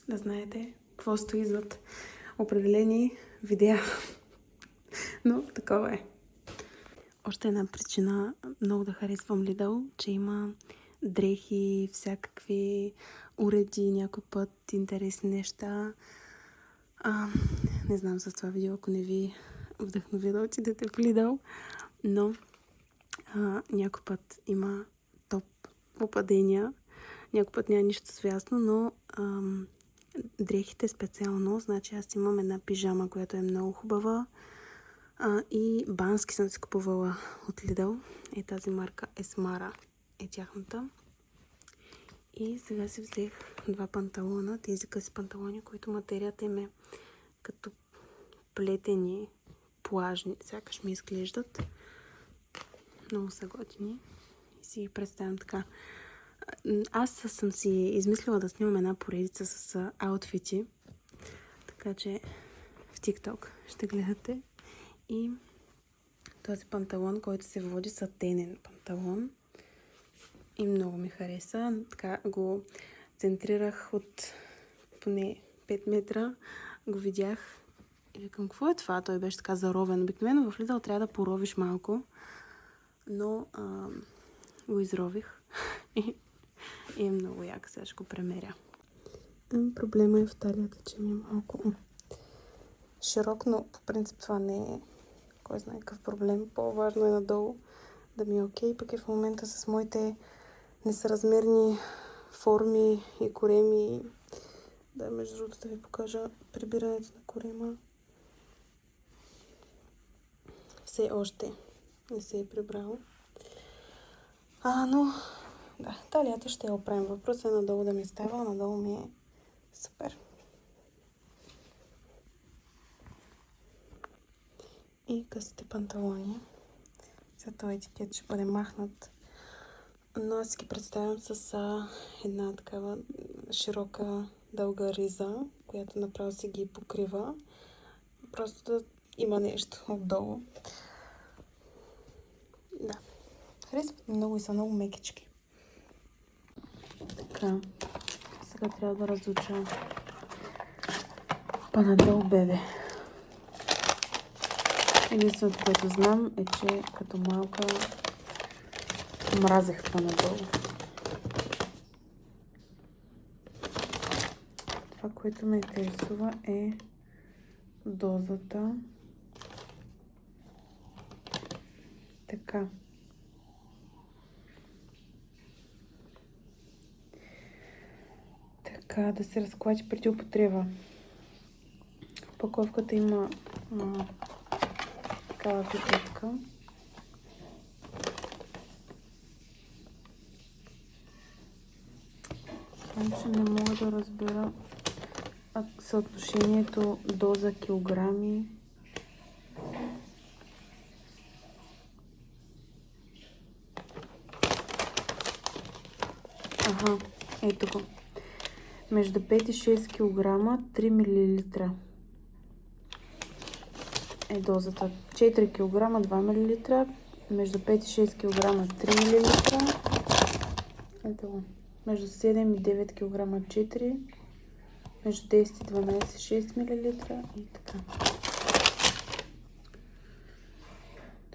Да знаете какво стои зад определени видеа. Но такова е. Още една причина много да харесвам Lidl, че има дрехи, всякакви уреди, някой път интересни неща. Не знам за това видео, ако не ви вдъхнови да отидете в Lidl, но някой път има топ попадения, някой път няма нищо свясно, но дрехите специално, значи аз имам една пижама, която е много хубава и бански съм си купувала от Lidl. Е тази марка Esmara е тяхната. И сега си взех 2 панталона, тези къси панталони, които материята им е като плетени, плажни, сякаш ми изглеждат. Много са готини. И си ги представям така Аз съм си измислила да снимам една поредица с аутфити, така че в TikTok ще гледате. И този панталон, който се води сатенен панталон. И много ми хареса. Така го центрирах от поне 5 метра. Го видях и викам, какво е това? Той беше така заровен. Обикновено в Lidl трябва да поровиш малко, но го изрових и е много як. Сега ще го премеря. Проблема е в талията, че ми е малко широк, но по принцип това не е кой знае какъв проблем. По-важно е надолу да ми е окей. Пък и в момента с моите несъразмерни форми и кореми. Да, между другото да ви покажа прибирането на корема. Все още не се е прибрал. Но да, талията ще я оправим. Въпросът е надолу да ми става, надолу ми е супер. И късите панталони. За този етикет ще бъде махнат. Но аз ги представям с една такава широка дълга риза, която направо си ги покрива. Просто да има нещо отдолу. Да. Харесват много и са много мекички. Така. Сега трябва да разуча Панадол бебе. Единственото, което знам е, че като малка мразех Панадол. Това, което ме интересува е дозата. Така. Така, да се разклати преди употреба. Опаковката има такава пипетка. Че не мога да разбера съотношението доза килограми. Ето го. Между 5 и 6 кг 3 мл е дозата. 4 кг 2 мл, между 5 и 6 кг 3 мл. Ето го. Между 7 и 9 кг 4, между 10 и 12 6 мл и така.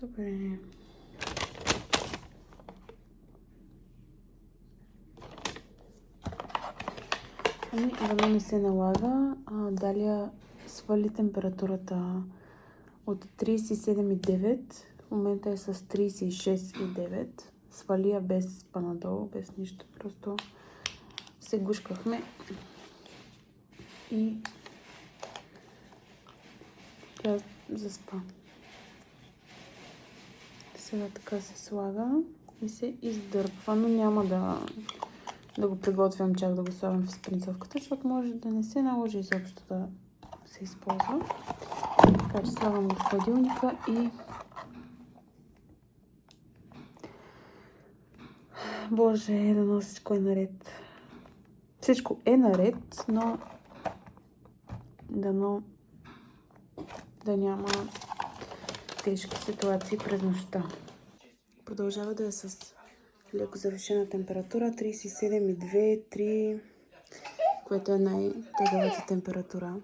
Добре. Дано не се налага. Далия свали температурата от 37,9. В момента е с 36,9. Свали я без Панадол, без нищо. Просто се гушкахме и тя заспа. Сега така се слага и се издърпва, но няма да го приготвям чак да го слагам в спринцовката, защото може да не се наложи изобщо да се използва. Така че слагам го в хладилника и Боже, дано всичко е наред. Всичко е наред, но дано да няма тежки ситуации през нощта. Продължава да е с леко завишена температура, 37,2, 3, което е най-тегавата температура.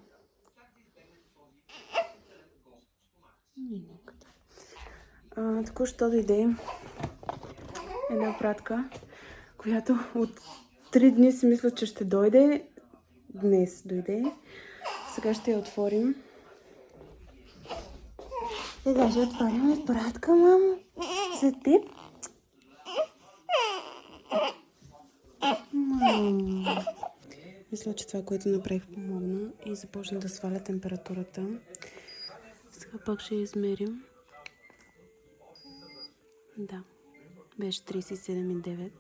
Току-що дойде една пратка, която от 3 дни си мисля, че ще дойде. Днес дойде. Сега ще я отворим. Сега ще отворим пратка, мам. За теб. Мисля, че това, което направих, помогна и започна да сваля температурата. Сега пак ще измерим. Да, беше 37,9.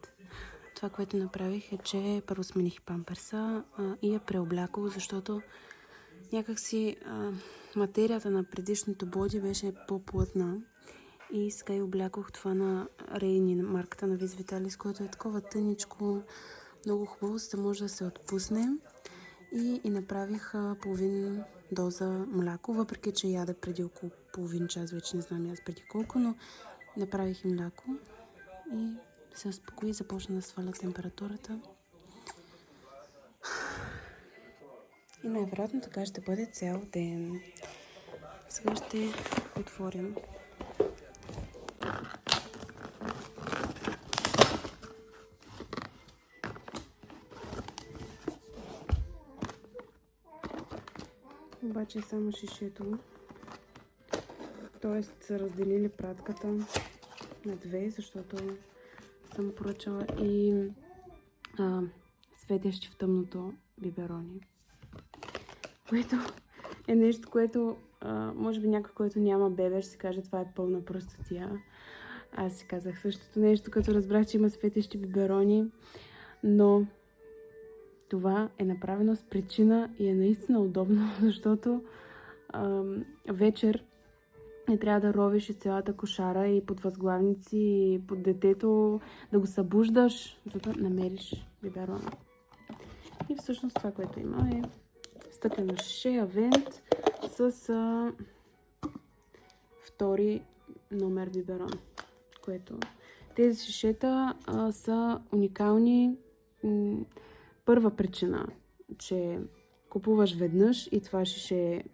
Това, което направих е, че първо смених памперса и я преоблякох, защото някакси материята на предишното боди беше по-плътна И сега и облякох това на Рейни, марката на Виз Виталис, което е такова тъничко, много хубаво, за да може да се отпусне. И направих половин доза мляко, въпреки че яда преди около половин час, вече не знам аз преди колко, но направих и мляко и се успокои, започна да сваля температурата. И най-вероятно така ще бъде цял ден. Сега ще отворим. Обаче само шишето. Тоест са разделили пратката на две, защото съм поръчала и светещи в тъмното биберони. Което е нещо, което може би някой, който няма бебе, ще си каже, това е пълна простотия. Аз си казах същото нещо, като разбрах, че има светещи биберони, но това е направено с причина и е наистина удобно, защото вечер не трябва да ровиш из цялата кошара и под възглавници, и под детето, да го събуждаш, за да намериш биберона. И всъщност това, което има, е стъклено шише, авент с втори номер биберон. Което тези шишета са уникални. Първа причина, че купуваш веднъж и това шише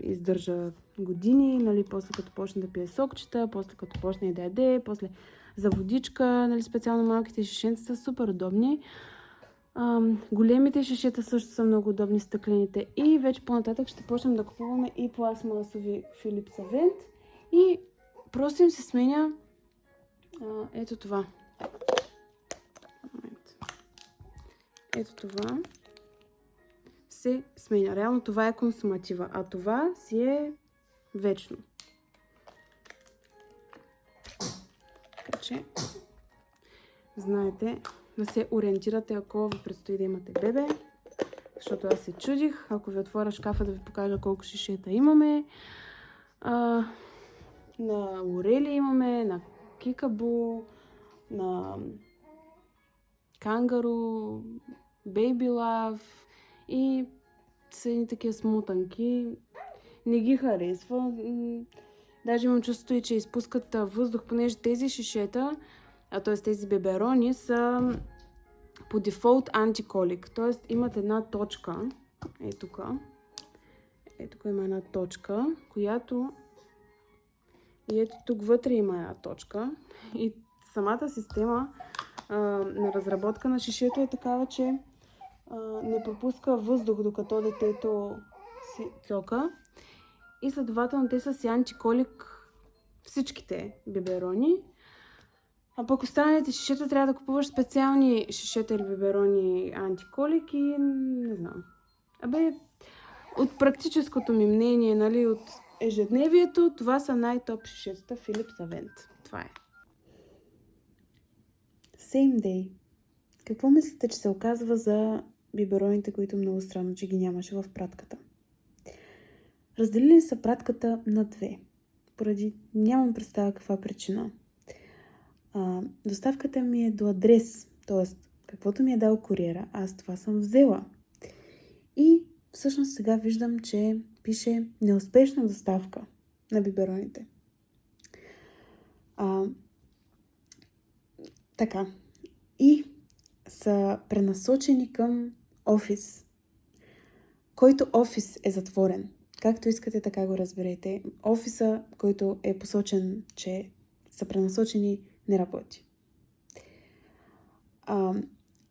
издържа години, нали, после като почне да пие сокчета, после като почне да яде, после за водичка, нали, специално малките шишенца са супер удобни. Големите шишета също са много удобни, стъклените. И вече по-нататък ще почнем да купуваме и пластмасови Philips Avent. И просто им се сменя ето това. Ето това се сменя. Реално това е консуматива, а това си е вечно. Така че, знаете, да се ориентирате, ако ви предстои да имате бебе. Защото аз се чудих, ако ви отворя шкафа да ви покажа колко шишета имаме. На Лорели имаме, на Кикабу, на Кангару, Baby Love и са едни такива смутанки. Не ги харесва. Даже имам чувството и, че изпускат въздух, понеже тези шишета, т.е. тези беберони са по дефолт антиколик. Т.е. имат една точка, тук има една точка, която и ето тук вътре има една точка и самата система на разработка на шишето е такава, че не пропуска въздух, докато детето си цока. И следователно те са си антиколик всичките биберони. А пък останалите шишета трябва да купуваш специални шишета или биберони антиколик и не знам. От практическото ми мнение, нали, от ежедневието, това са най-топ шишетата Philips Avent. Това е. Same day. Какво мислите, че се оказва за бибероните, които много странно, че ги нямаше в пратката? Разделили са пратката на две. Поради нямам представа каква причина. Доставката ми е до адрес, т.е. каквото ми е дал куриера, аз това съм взела. И всъщност сега виждам, че пише неуспешна доставка на бибероните. Така. И са пренасочени към офис. Който офис е затворен. Както искате, така го разберете. Офиса, който е посочен, че са пренасочени, не работи.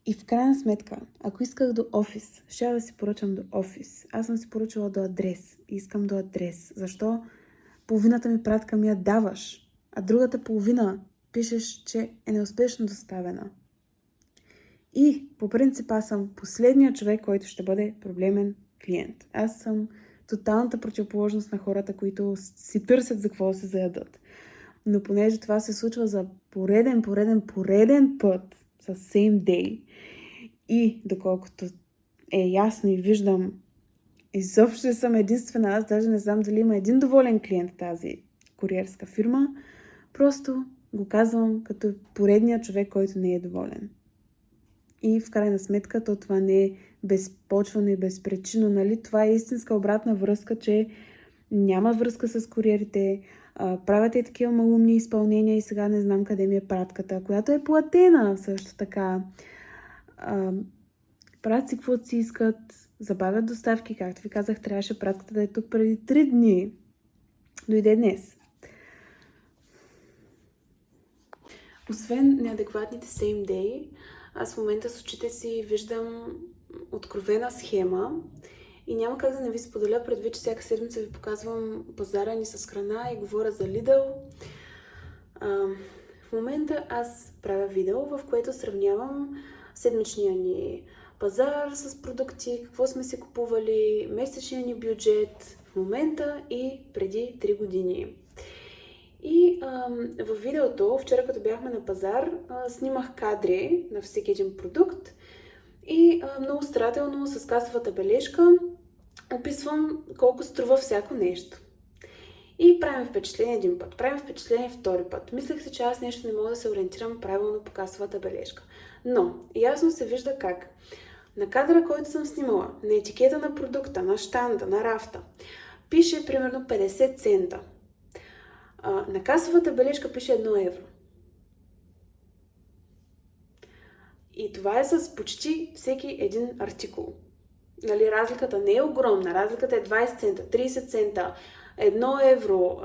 И в крайна сметка, ако исках до офис, ще да си поръчам до офис. Аз съм си поръчала до адрес. Искам до адрес. Защо половината ми пратка ми я даваш, а другата половина пишеш, че е неуспешно доставена? И по принцип аз съм последният човек, който ще бъде проблемен клиент. Аз съм тоталната противоположност на хората, които си търсят за какво да се заядат. Но понеже това се случва за пореден път с same day и доколкото е ясно и виждам, изобщо съм единствена, аз даже не знам дали има един доволен клиент тази куриерска фирма, Просто го казвам като поредният човек, който не е доволен. И в крайна сметка то това не е безпочвано и безпричинно. Нали? Това е истинска обратна връзка, че няма връзка с куриерите, правят такива малумни изпълнения и сега не знам къде ми е пратката, която е платена също така. Правят си каквото си искат, забавят доставки, както ви казах, трябваше пратката да е тук преди 3 дни. Дойде днес. Освен неадекватните same day, аз в момента с очите си виждам откровена схема и няма как да не ви споделя, предвид, че всяка седмица ви показвам пазара ни с храна и говоря за Lidl. В момента аз правя видео, в което сравнявам седмичния ни пазар с продукти, какво сме си купували, месечния ни бюджет в момента и преди 3 години. И в видеото, вчера като бяхме на пазар, снимах кадри на всеки един продукт и много старателно с касовата бележка описвам колко струва всяко нещо. И правим впечатление един път, правим впечатление втори път. Мислех си, че аз нещо не мога да се ориентирам правилно по касовата бележка. Но ясно се вижда как. На кадъра, който съм снимала, на етикета на продукта, на щанда, на рафта, пише примерно 50 цента. На касовата бележка пише 1 евро. И това е с почти всеки един артикул. Нали, разликата не е огромна, разликата е 20 цента, 30 цента, 1 евро.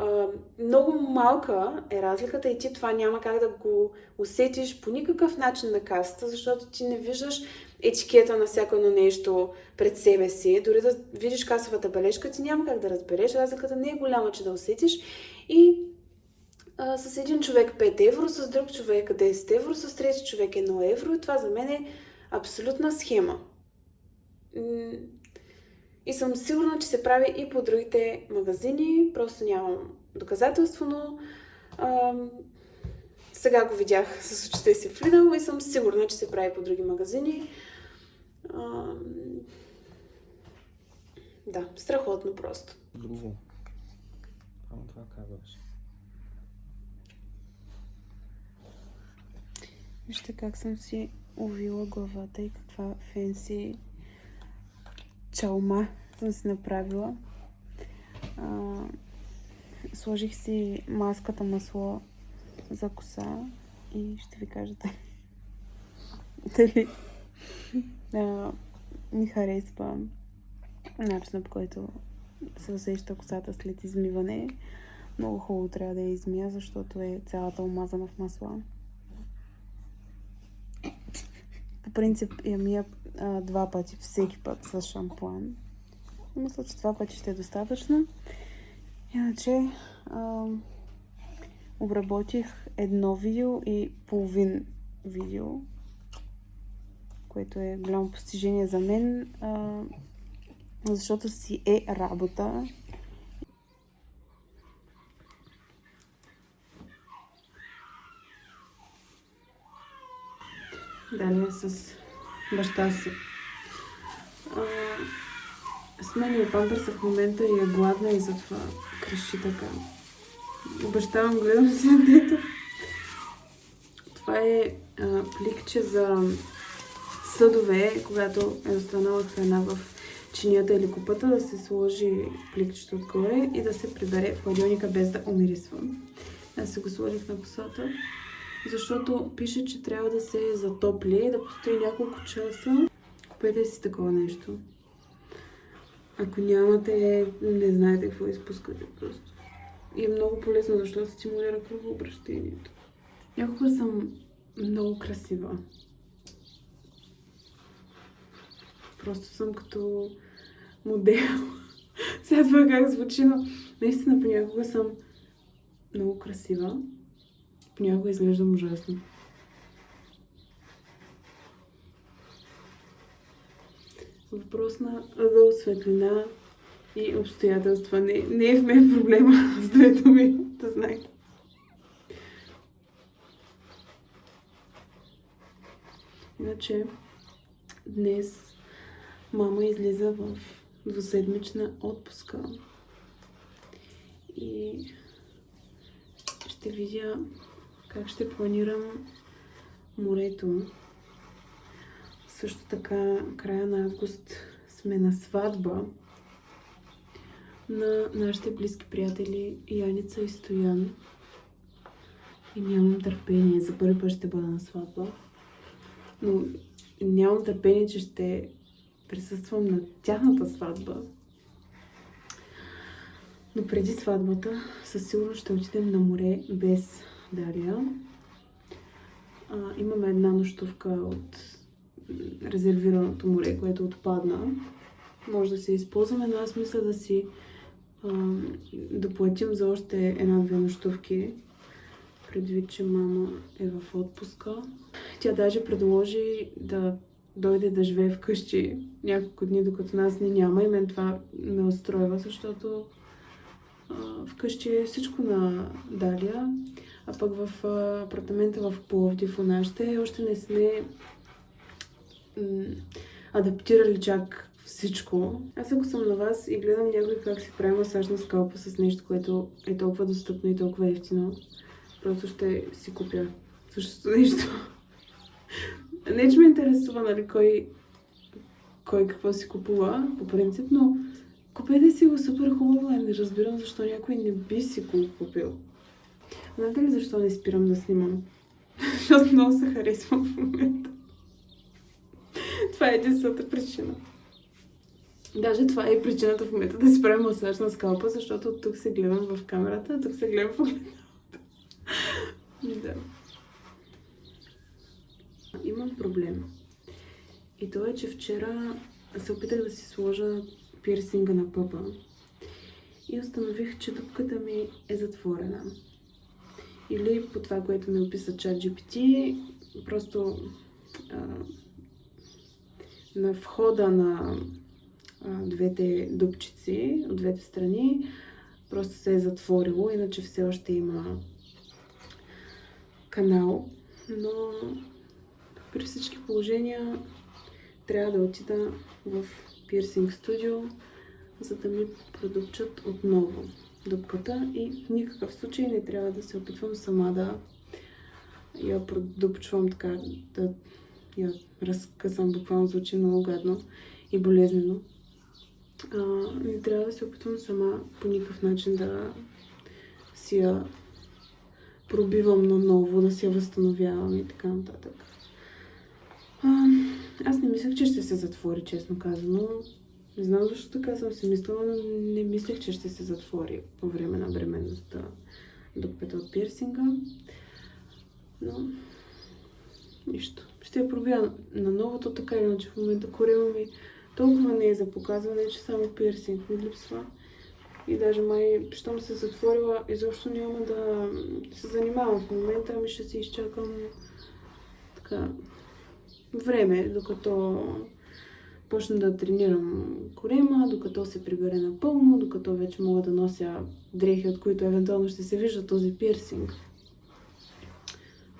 Много малка е разликата и ти това няма как да го усетиш по никакъв начин на касата, защото ти не виждаш етикета на всяко едно нещо пред себе си. Дори да видиш касовата бележка, ти няма как да разбереш. Разликата не е голяма, че да усетиш. И с един човек 5 евро, с друг човек 10 евро, с трети човек 1 евро. И това за мен е абсолютна схема. И съм сигурна, че се прави и по другите магазини. Просто нямам доказателство, но сега го видях с очите си в Lidl и съм сигурна, че се прави по други магазини. Да, страхотно просто. Друго. Само това казваш. Вижте как съм си увила главата и каква фенси чалма съм си направила. Сложих си маската масло за коса и ще ви кажа дали ми харесва начинът, по който се усеща косата след измиване. Много хубаво трябва да я измия, защото е цялата омазана в масла. По принцип я мия 2 пъти, всеки път с шампуан. Мисля, че 2 пъти ще е достатъчно. Иначе обработих 1 видео и половин видео, което е голямо постижение за мен, защото си е работа. Далее с баща си. Сменя памперса в момента и е гладна и затова крещи така. Обещавам, гледам си на дето. Това е пликче за съдове, когато е останала храна в чинията или купата, да се сложи пликчето отгоре и да се прибере в хладилника без да умирисва. Аз се го сложих на косата, защото пише, че трябва да се затопли, да постои няколко часа. Купете си такова нещо. Ако нямате, не знаете какво изпускате просто. И е много полезно, защото стимулира кръвообращението. Някога съм много красива. Просто съм като модел. Сега това как звучи, но наистина понякога съм много красива. Понякога изглеждам ужасно. Въпрос на ъгъл, светлина и обстоятелства. Не е в мен проблема с двето ми, да знаете. Иначе днес мама излиза в 2-седмична отпуска и ще видя как ще планирам морето. Също така, края на август сме на сватба на нашите близки приятели Яница и Стоян. И нямам търпение. За първи път ще бъда на сватба. Но нямам търпение, че ще присъствам на тяхната сватба. Но преди сватбата със сигурност ще отидем на море без Дария. Имаме една нощувка от резервираното море, което отпадна. Може да се използваме, но аз мисля да си доплатим за още една-две нощувки. Предвид, че мама е в отпуска. Тя даже предложи да дойде да живее вкъщи няколко дни, докато нас не няма. И мен това ме устройва, защото вкъщи е всичко на Далия, а пък в апартамента в Пловдив у нашите още не сме адаптирали чак всичко. Аз ако съм на вас и гледам някой как си прави масаж на скалпа с нещо, което е толкова достъпно и толкова ефтино, просто ще си купя същото нещо. Не, че ме интересува, нали, кой какво си купува, по принцип, но купете си го, супер хубаво е. Не разбирам защо някой не би си го купил. Знаете ли защо не спирам да снимам? Защото много се харесвам в момента. Това е единствената причина. Даже това е причината в момента да си правя масаж на скалпа, защото от тук се гледам в камерата, а тук се гледам в огледалото. Да. Имам проблем. И то е, че вчера се опитах да си сложа пирсинга на пъпа и установих, че дупката ми е затворена. Или по това, което ми описа ChatGPT, просто на входа на двете дупчици от двете страни просто се е затворило, иначе все още има канал, но при всички положения трябва да отида в пирсинг студио, за да ми продупчат отново дупката и в никакъв случай не трябва да се опитвам сама да я продупчвам така, да я разкъсам, буквално звучи много гадно и болезнено. Не трябва да се опитвам сама по никакъв начин да си я пробивам наново, да си я възстановявам и така нататък. Аз не мислех, че ще се затвори, честно казано. Не знам защо така съм си мислила, но не мислех, че ще се затвори по време на бременността дупката от пирсинга. Но нищо. Ще я пробия на новото, така или иначе в момента корема ми толкова не е за показване, че само пирсинг ми липсва. И даже май, щом се затворила, изобщо няма да се занимавам в момента, ами ще си изчакам така време, докато почна да тренирам корема, докато се прибере напълно, докато вече мога да нося дрехи, от които евентуално ще се вижда този пирсинг,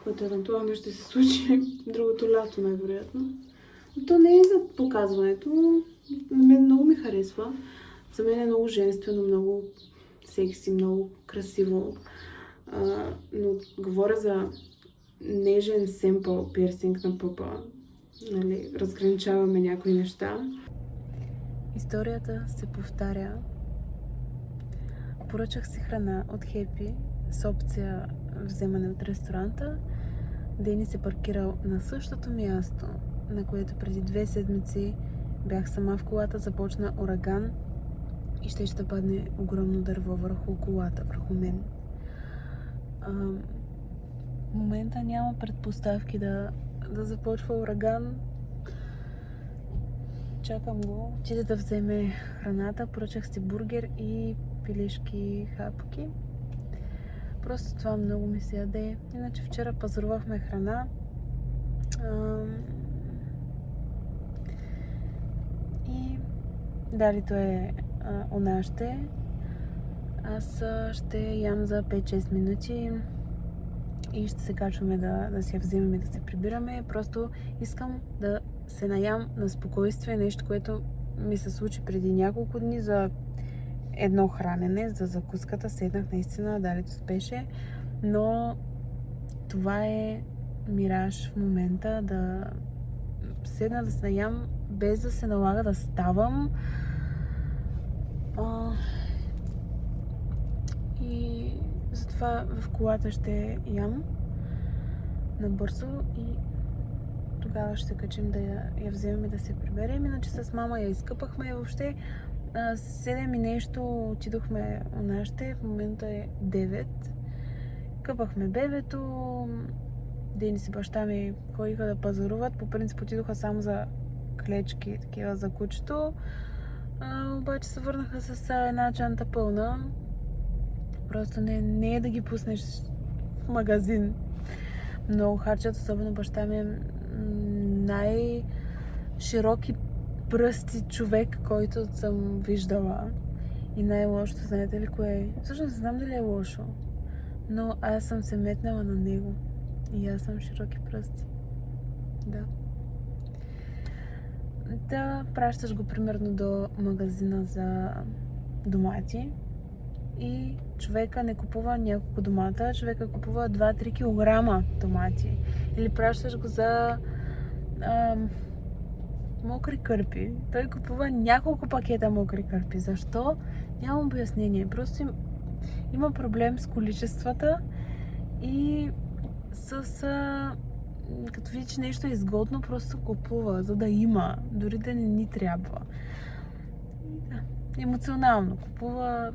което евентуално ще се случи другото лято, най-вероятно. Но то не е за показването, на мен много ми харесва. За мен е много женствено, много секси, много красиво. Но говоря за нежен семпъл пирсинг на пъпа. Нали, разграничаваме някои неща. Историята се повтаря. Поръчах си храна от Хепи с опция вземане от ресторанта. Дени се паркирал на същото място, на което преди 2 седмици бях сама в колата, започна ураган и ще да падне огромно дърво върху колата, върху мен. В момента няма предпоставки да започва ураган. Чакам го. Отиде да вземе храната. Поръчах си бургер и пилешки хапки. Просто това много ми се яде. Иначе вчера пазарувахме храна. И далито е у нашите. Аз ще ям за 5-6 минути и ще се качваме да си я вземем и да се прибираме. Просто искам да се наям на спокойствие, нещо, което ми се случи преди няколко дни за едно хранене, за закуската. Седнах наистина, далето спеше. Но това е мираж в момента, да седна да се наям, без да се налага да ставам. И затова в колата ще ям набързо и тогава ще качим да я вземем и да се приберем. Иначе с мама я изкъпахме и въобще 7 и нещо отидохме у нашите. В момента е 9. Къпахме бебето. Денис и баща ми ходиха да пазаруват. По принцип отидоха само за клечки, такива за кучето. Обаче се върнаха с една чанта пълна. Просто не е да ги пуснеш в магазин. Много харчат, особено баща ми е най-широки пръсти човек, който съм виждала. И най-лошото, знаете ли кое е? Всъщност не знам дали е лошо, но аз съм се метнала на него. И аз съм широки пръсти. Да. Да, пращаш го примерно до магазина за домати и човека не купува няколко домата, човека купува 2-3 килограма домати. Или пращаш го за мокри кърпи. Той купува няколко пакета мокри кърпи. Защо? Нямам обяснение. Просто има проблем с количествата и като види, че нещо е изгодно, просто купува, за да има, дори да не ни трябва. И да, емоционално купува.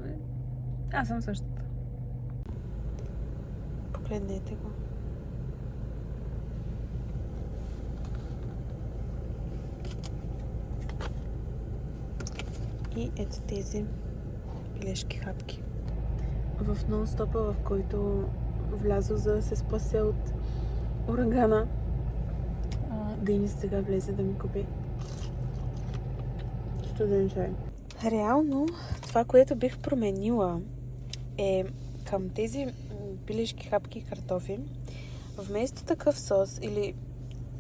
Аз съм същата. Погледнете го. И ето тези пилешки хапки. В нон-стопа, в който влязох, за да се спася от урагана, Денис сега влезе да ми купи студен чай. Реално, това, което бих променила, е към тези пилешки хапки и картофи, вместо такъв сос или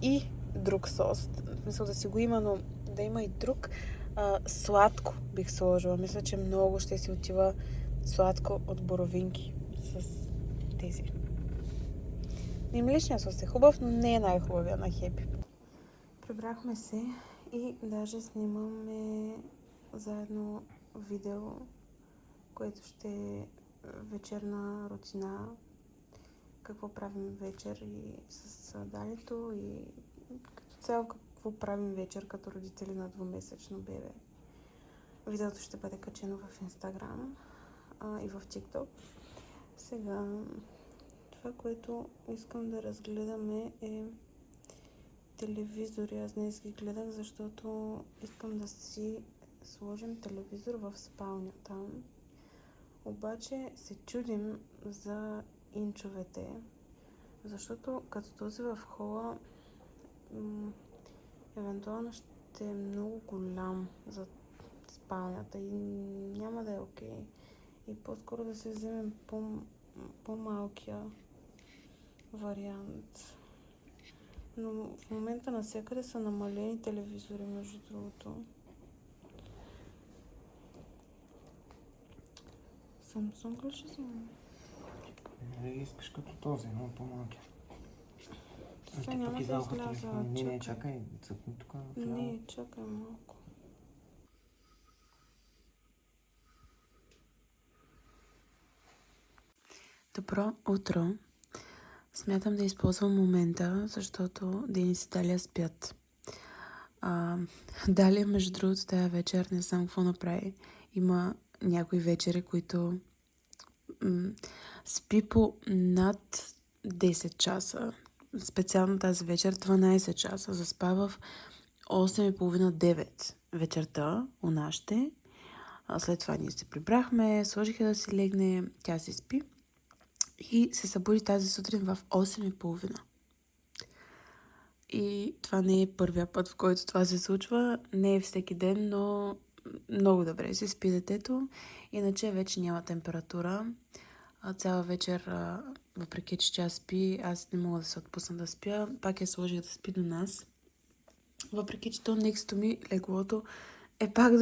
и друг сос, мисля да си го има, но да има и друг, сладко бих сложила. Мисля, че много ще си отива сладко от боровинки с тези. И млечният сос е хубав, но не е най-хубавия на Хепи. Прибрахме се и даже снимаме заедно видео, което ще е вечерна рутина. Какво правим вечер и с Далито и като цяло какво правим вечер като родители на 2-месечно бебе. Видеото ще бъде качено в Instagram и в TikTok. Сега това, което искам да разгледаме е телевизори. Аз днес ги гледах, защото искам да си сложим телевизор в спалнята. Обаче се чудим за инчовете, защото като този в хола евентуално ще е много голям за спалнята и няма да е окей. И по-скоро да се вземем по-малкия вариант. Но в момента навсякъде са намалени телевизори, между другото. Samsung ли ще вземем? Не искаш като този, но по-малки. Това няма да изляза. Не, чакай, цъкни тук. Не, чакай малко. Добро утро. Смятам да използвам момента, защото Денис и Далия спят. Далия, между другото, тая вечер не знам какво направи. Има някои вечери, които спи по над 10 часа. Специално тази вечер 12 часа. Заспава в 8:30-9 вечерта у нашите. След това ние се прибрахме, сложиха да си легне, тя си спи и се събуди тази сутрин в 8:30. И това не е първия път, в който това се случва. Не е всеки ден, но много добре си спи детето. Иначе вече няма температура. Цяла вечер, въпреки че тя спи, аз не мога да се отпусна да спя. Пак я сложих да спи до нас. Въпреки че то нексто ми леглото е пак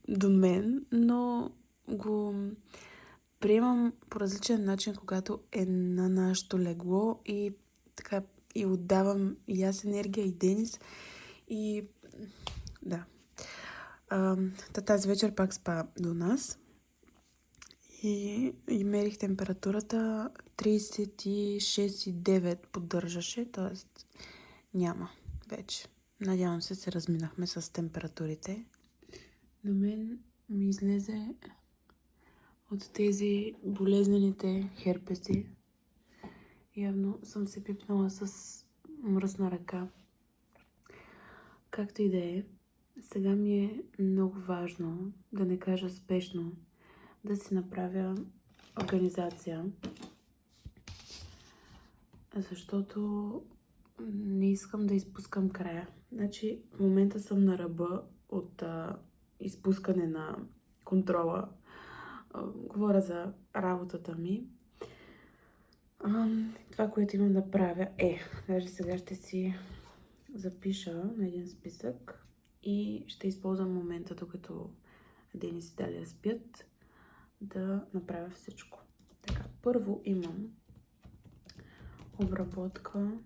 до мен, но го възприемам по различен начин, когато е на нашето легло и така и отдавам и аз енергия, и Денис. И да. Тази вечер пак спа до нас. И мерих температурата 36,9 поддържаше, т.е. няма вече. Надявам се разминахме с температурите. На мен ми излезе от тези болезнените херпеси. Явно съм се пипнала с мръсна ръка. Както и да е, сега ми е много важно, да не кажа спешно, да си направя организация, защото не искам да изпускам края. Значи, в момента съм на ръба от изпускане на контрола. Говоря за работата ми. Това, което имам да правя даже сега ще си запиша на един списък и ще използвам момента, докато Денис и Далия спят, да направя всичко. Така, първо имам обработка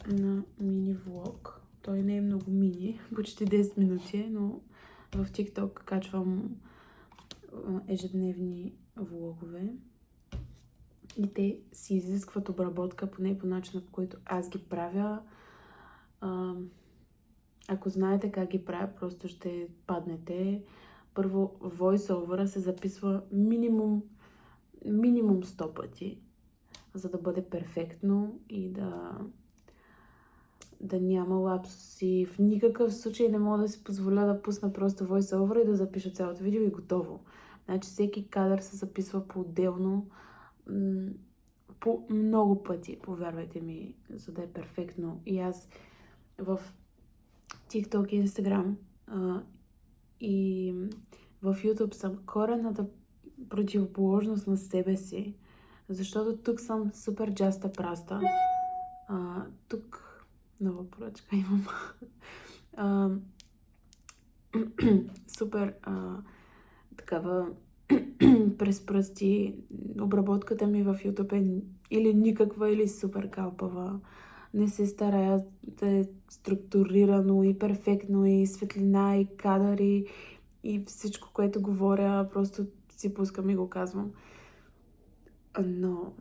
на мини влог. Той не е много мини, почти 10 минути, но в TikTok качвам ежедневни влогове. И те си изискват обработка, поне по начина, по който аз ги правя. Ако знаете как ги правя, просто ще паднете. Първо, voice-over се записва минимум 100 пъти, за да бъде перфектно и да няма лапсуси. В никакъв случай не мога да си позволя да пусна просто voice-over и да запиша цялото видео и готово. Значи всеки кадър се записва по-отделно, по много пъти, повярвайте ми, за да е перфектно. И аз в TikTok и Instagram и в YouTube съм коренната противоположност на себе си, защото тук съм супер джаста праста. Тук нова поръчка имам. Супер такава през пръсти. Обработката ми в YouTube е или никаква, или супер калпава. Не се старая да е структурирано и перфектно, и светлина, и кадъри, и всичко, което говоря, просто си пускам и го казвам. Но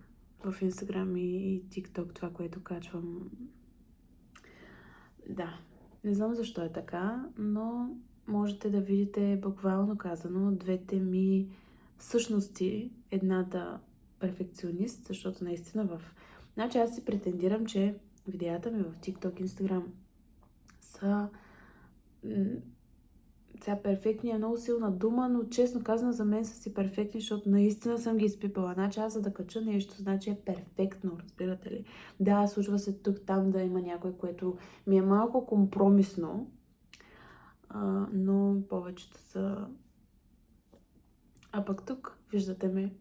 в Instagram и TikTok това, което качвам, да, не знам защо е така, но можете да видите буквално казано двете ми същности. Едната перфекционист, защото наистина Значи аз си претендирам, че видеята ми в TikTok, Instagram са сега перфектни е много силна дума, но честно казано за мен са си перфектни, защото наистина съм ги изпипала. Значи аз за да кача нещо, значи е перфектно, разбирате ли? Да, случва се тук, там да има някой, което ми е малко компромисно, но повечето са... А пък тук виждате ме.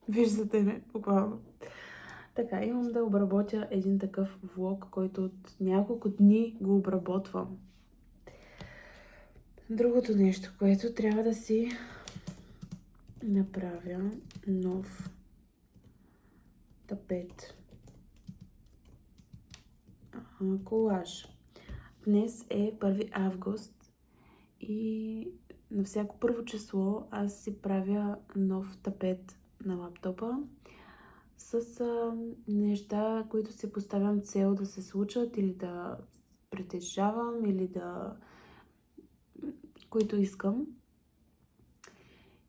Виждате ме, буквално. Така, имам да обработя един такъв влог, който от няколко дни го обработвам. Другото нещо, което трябва да си направя нов тапет. Колаж. Днес е 1 август и на всяко първо число аз си правя нов тапет на лаптопа с неща, които си поставям цел да се случат или да притежавам, или които искам.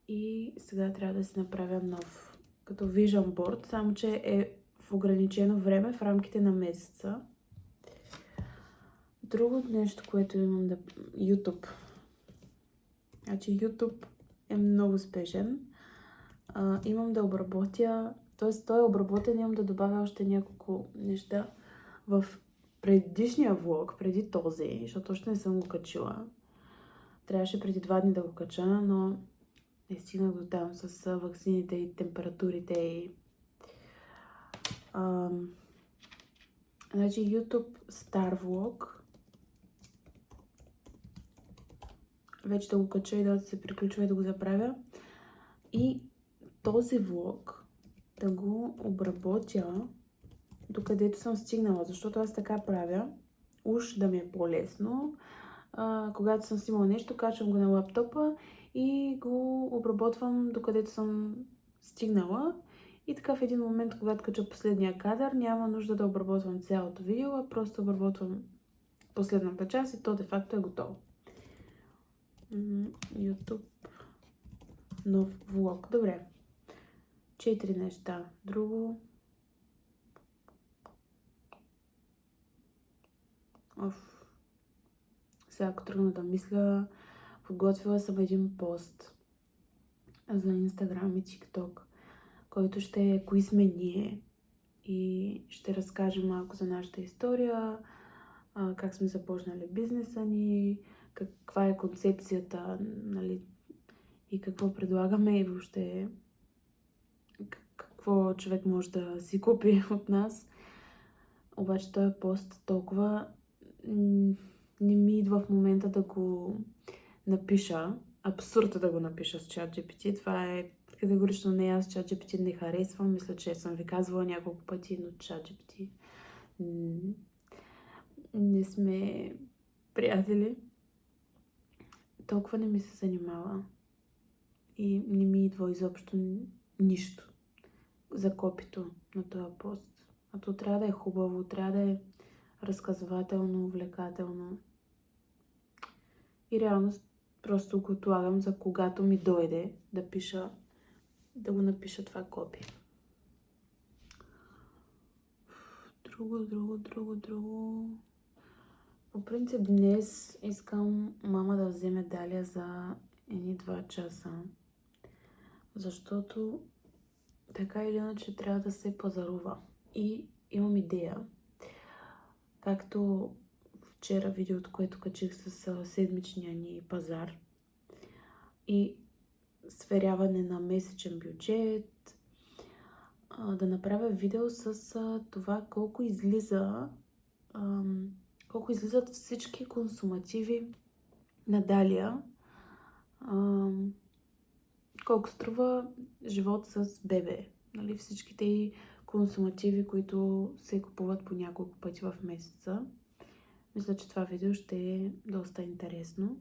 И сега трябва да си направя нов, като vision board, само че е в ограничено време, в рамките на месеца. Друго нещо, което имам YouTube. Значи YouTube е много спешен. Имам да обработя, т.е. той е обработен, имам да добавя още няколко неща в предишния влог, преди този, защото още не съм го качила. Трябваше преди 2 дни да го кача, но не стигнах до там с ваксините и температурите и... Значи YouTube стар влог. вече да го кача и да се приключва и да го забравя. И този влог да го обработя докъдето съм стигнала, защото аз така правя, уж да ми е по-лесно. Когато съм снимала нещо, качвам го на лаптопа и го обработвам докъдето съм стигнала. И така в един момент, когато кача последния кадър, няма нужда да обработвам цялото видео, а просто обработвам последната част и то де-факто е готово. YouTube. Нов влог. Добре. 4 неща. Друго. Сега ако тръгна да мисля, подготвила съм един пост за Instagram и TikTok, който ще е кои сме ние и ще разкажем малко за нашата история, как сме започнали бизнеса ни, каква е концепцията, нали, и какво предлагаме и въобще какво човек може да си купи от нас. Обаче този пост толкова не ми идва в момента да го напиша. Абсурд е да го напиша с ChatGPT. Това е категорично не. Аз ChatGPT не харесвам. Мисля, че съм ви казвала няколко пъти, но ChatGPT не сме приятели. Толкова не ми се занимава. И не ми идва изобщо нищо за копито на този пост. А то трябва да е хубаво, трябва да е разказвателно, увлекателно. И реално просто го отлагам за когато ми дойде да пиша, да го напиша това копи. Друго. По принцип днес искам мама да вземе Далия за едни 2 часа. Защото така или иначе трябва да се пазарува. И имам идея. Както вчера видеото, което качих с седмичния ни пазар и сверяване на месечен бюджет, да направя видео с това колко излизат всички консумативи на Далия, колко струва живот с бебе. Нали, всичките и консумативи, които се купуват по няколко пъти в месеца. Мисля, че това видео ще е доста интересно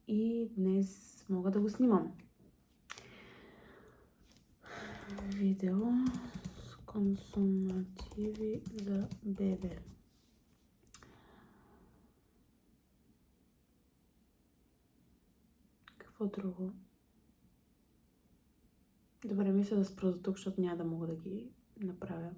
и днес мога да го снимам. Видео с консумативи за бебе. Какво друго? Добре, мисля да спра до тук, защото няма да мога да ги направя.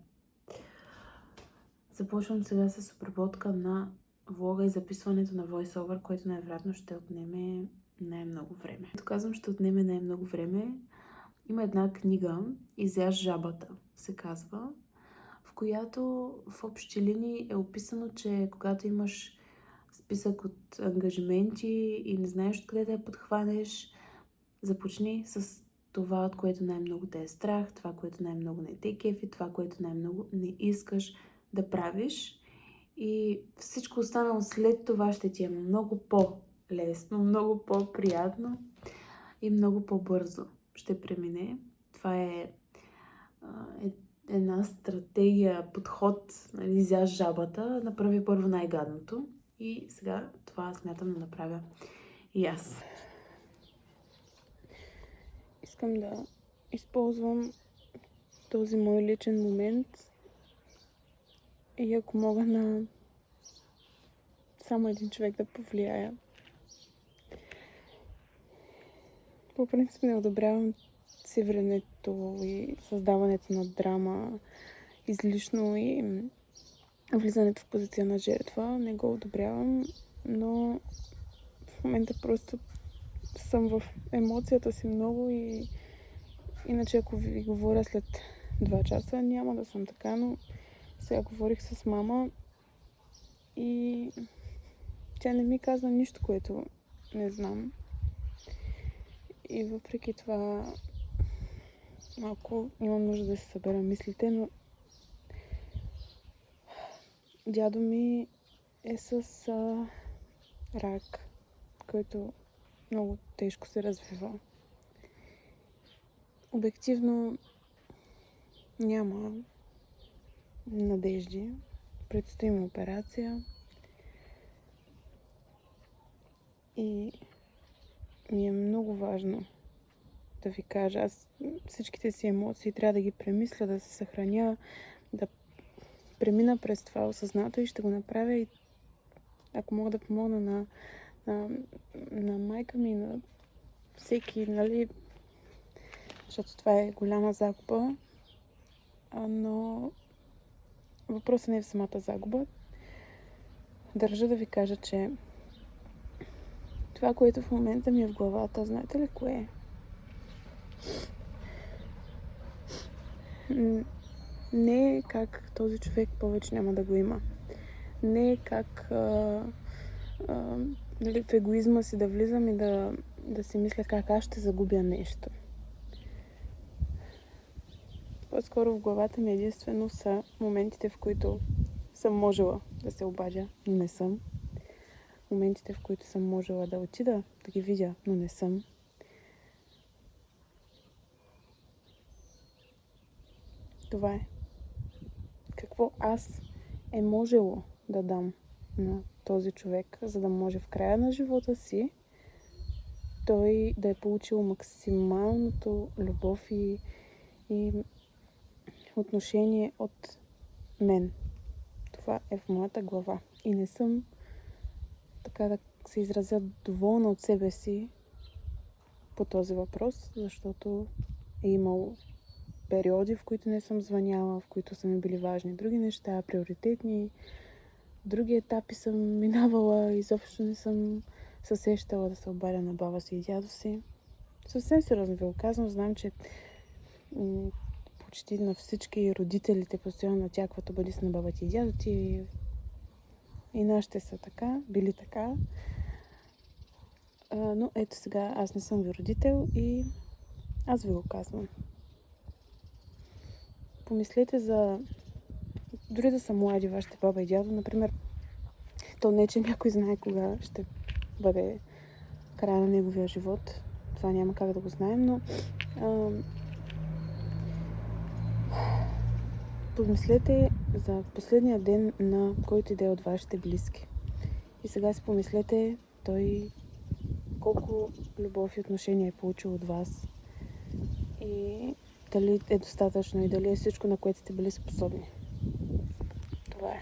Започвам сега с обработка на влога и записването на voiceover, което най-вероятно ще отнеме най-много време. Като казвам, ще отнеме най-много време. Има една книга, "Изяж жабата" се казва, в която в общи линии е описано, че когато имаш списък от ангажименти и не знаеш откъде да я подхванеш, започни с това, от което най-много те е страх, това, което най-много не те кефи, това, което най-много не искаш да правиш. И всичко останало след това ще ти е много по-лесно, много по-приятно и много по-бързо ще премине. Това е една стратегия, подход, нали, изяж жабата, направи първо най-гадното и сега това смятам да направя и аз. Искам да използвам този мой личен момент и ако мога на само един човек да повлияя. По принцип не одобрявам сивренето и създаването на драма излишно и влизането в позиция на жертва. Не го одобрявам, но в момента просто съм в емоцията си много и иначе ако ви говоря след 2 часа няма да съм така, но сега говорих с мама и тя не ми каза нищо, което не знам. И въпреки това малко имам нужда да се събера мислите, но дядо ми е с рак, който много тежко се развива. Обективно няма надежди. Предстои му операция. И ми е много важно да ви кажа. Аз всичките си емоции трябва да ги премисля, да се съхраня, да премина през това осъзнато и ще го направя. И ако мога да помогна на майка ми, на всеки, нали, защото това е голяма загуба, но въпросът не е в самата загуба. Държа да ви кажа, че това, което в момента ми е в главата, знаете ли кое е? Не е как този човек повече няма да го има. Не е как нали, в егоизма си да влизам и да си мисля как аз ще загубя нещо. По-скоро в главата ми единствено са моментите, в които съм можела да се обадя, но не съм. Моментите, в които съм можела да отида, да ги видя, но не съм. Това е. Какво аз е можело да дам на този човек, за да може в края на живота си той да е получил максималното любов и отношение от мен. Това е в моята глава. И не съм, така да се изразя, доволна от себе си по този въпрос, защото е имало периоди, в които не съм звъняла, в които са ми били важни други неща, приоритетни. Други етапи съм минавала и изобщо не съм се сещала да се обадя на баба си и дядо си. Съвсем сериозно ви го казвам. Знам, че почти на всички родителите постоянно натякват: обади се на баба ти и дядо ти. И нашите са така, били така. Но ето сега аз не съм ви родител и аз ви го казвам. Помислете за... Дори да са млади вашите баба и дядо, например, то не, че някой знае кога ще бъде края на неговия живот. Това няма как да го знаем, но помислете за последния ден на който и да е от вашите близки. И сега си помислете той колко любов и отношение е получил от вас и дали е достатъчно и дали е всичко, на което сте били способни. Това е.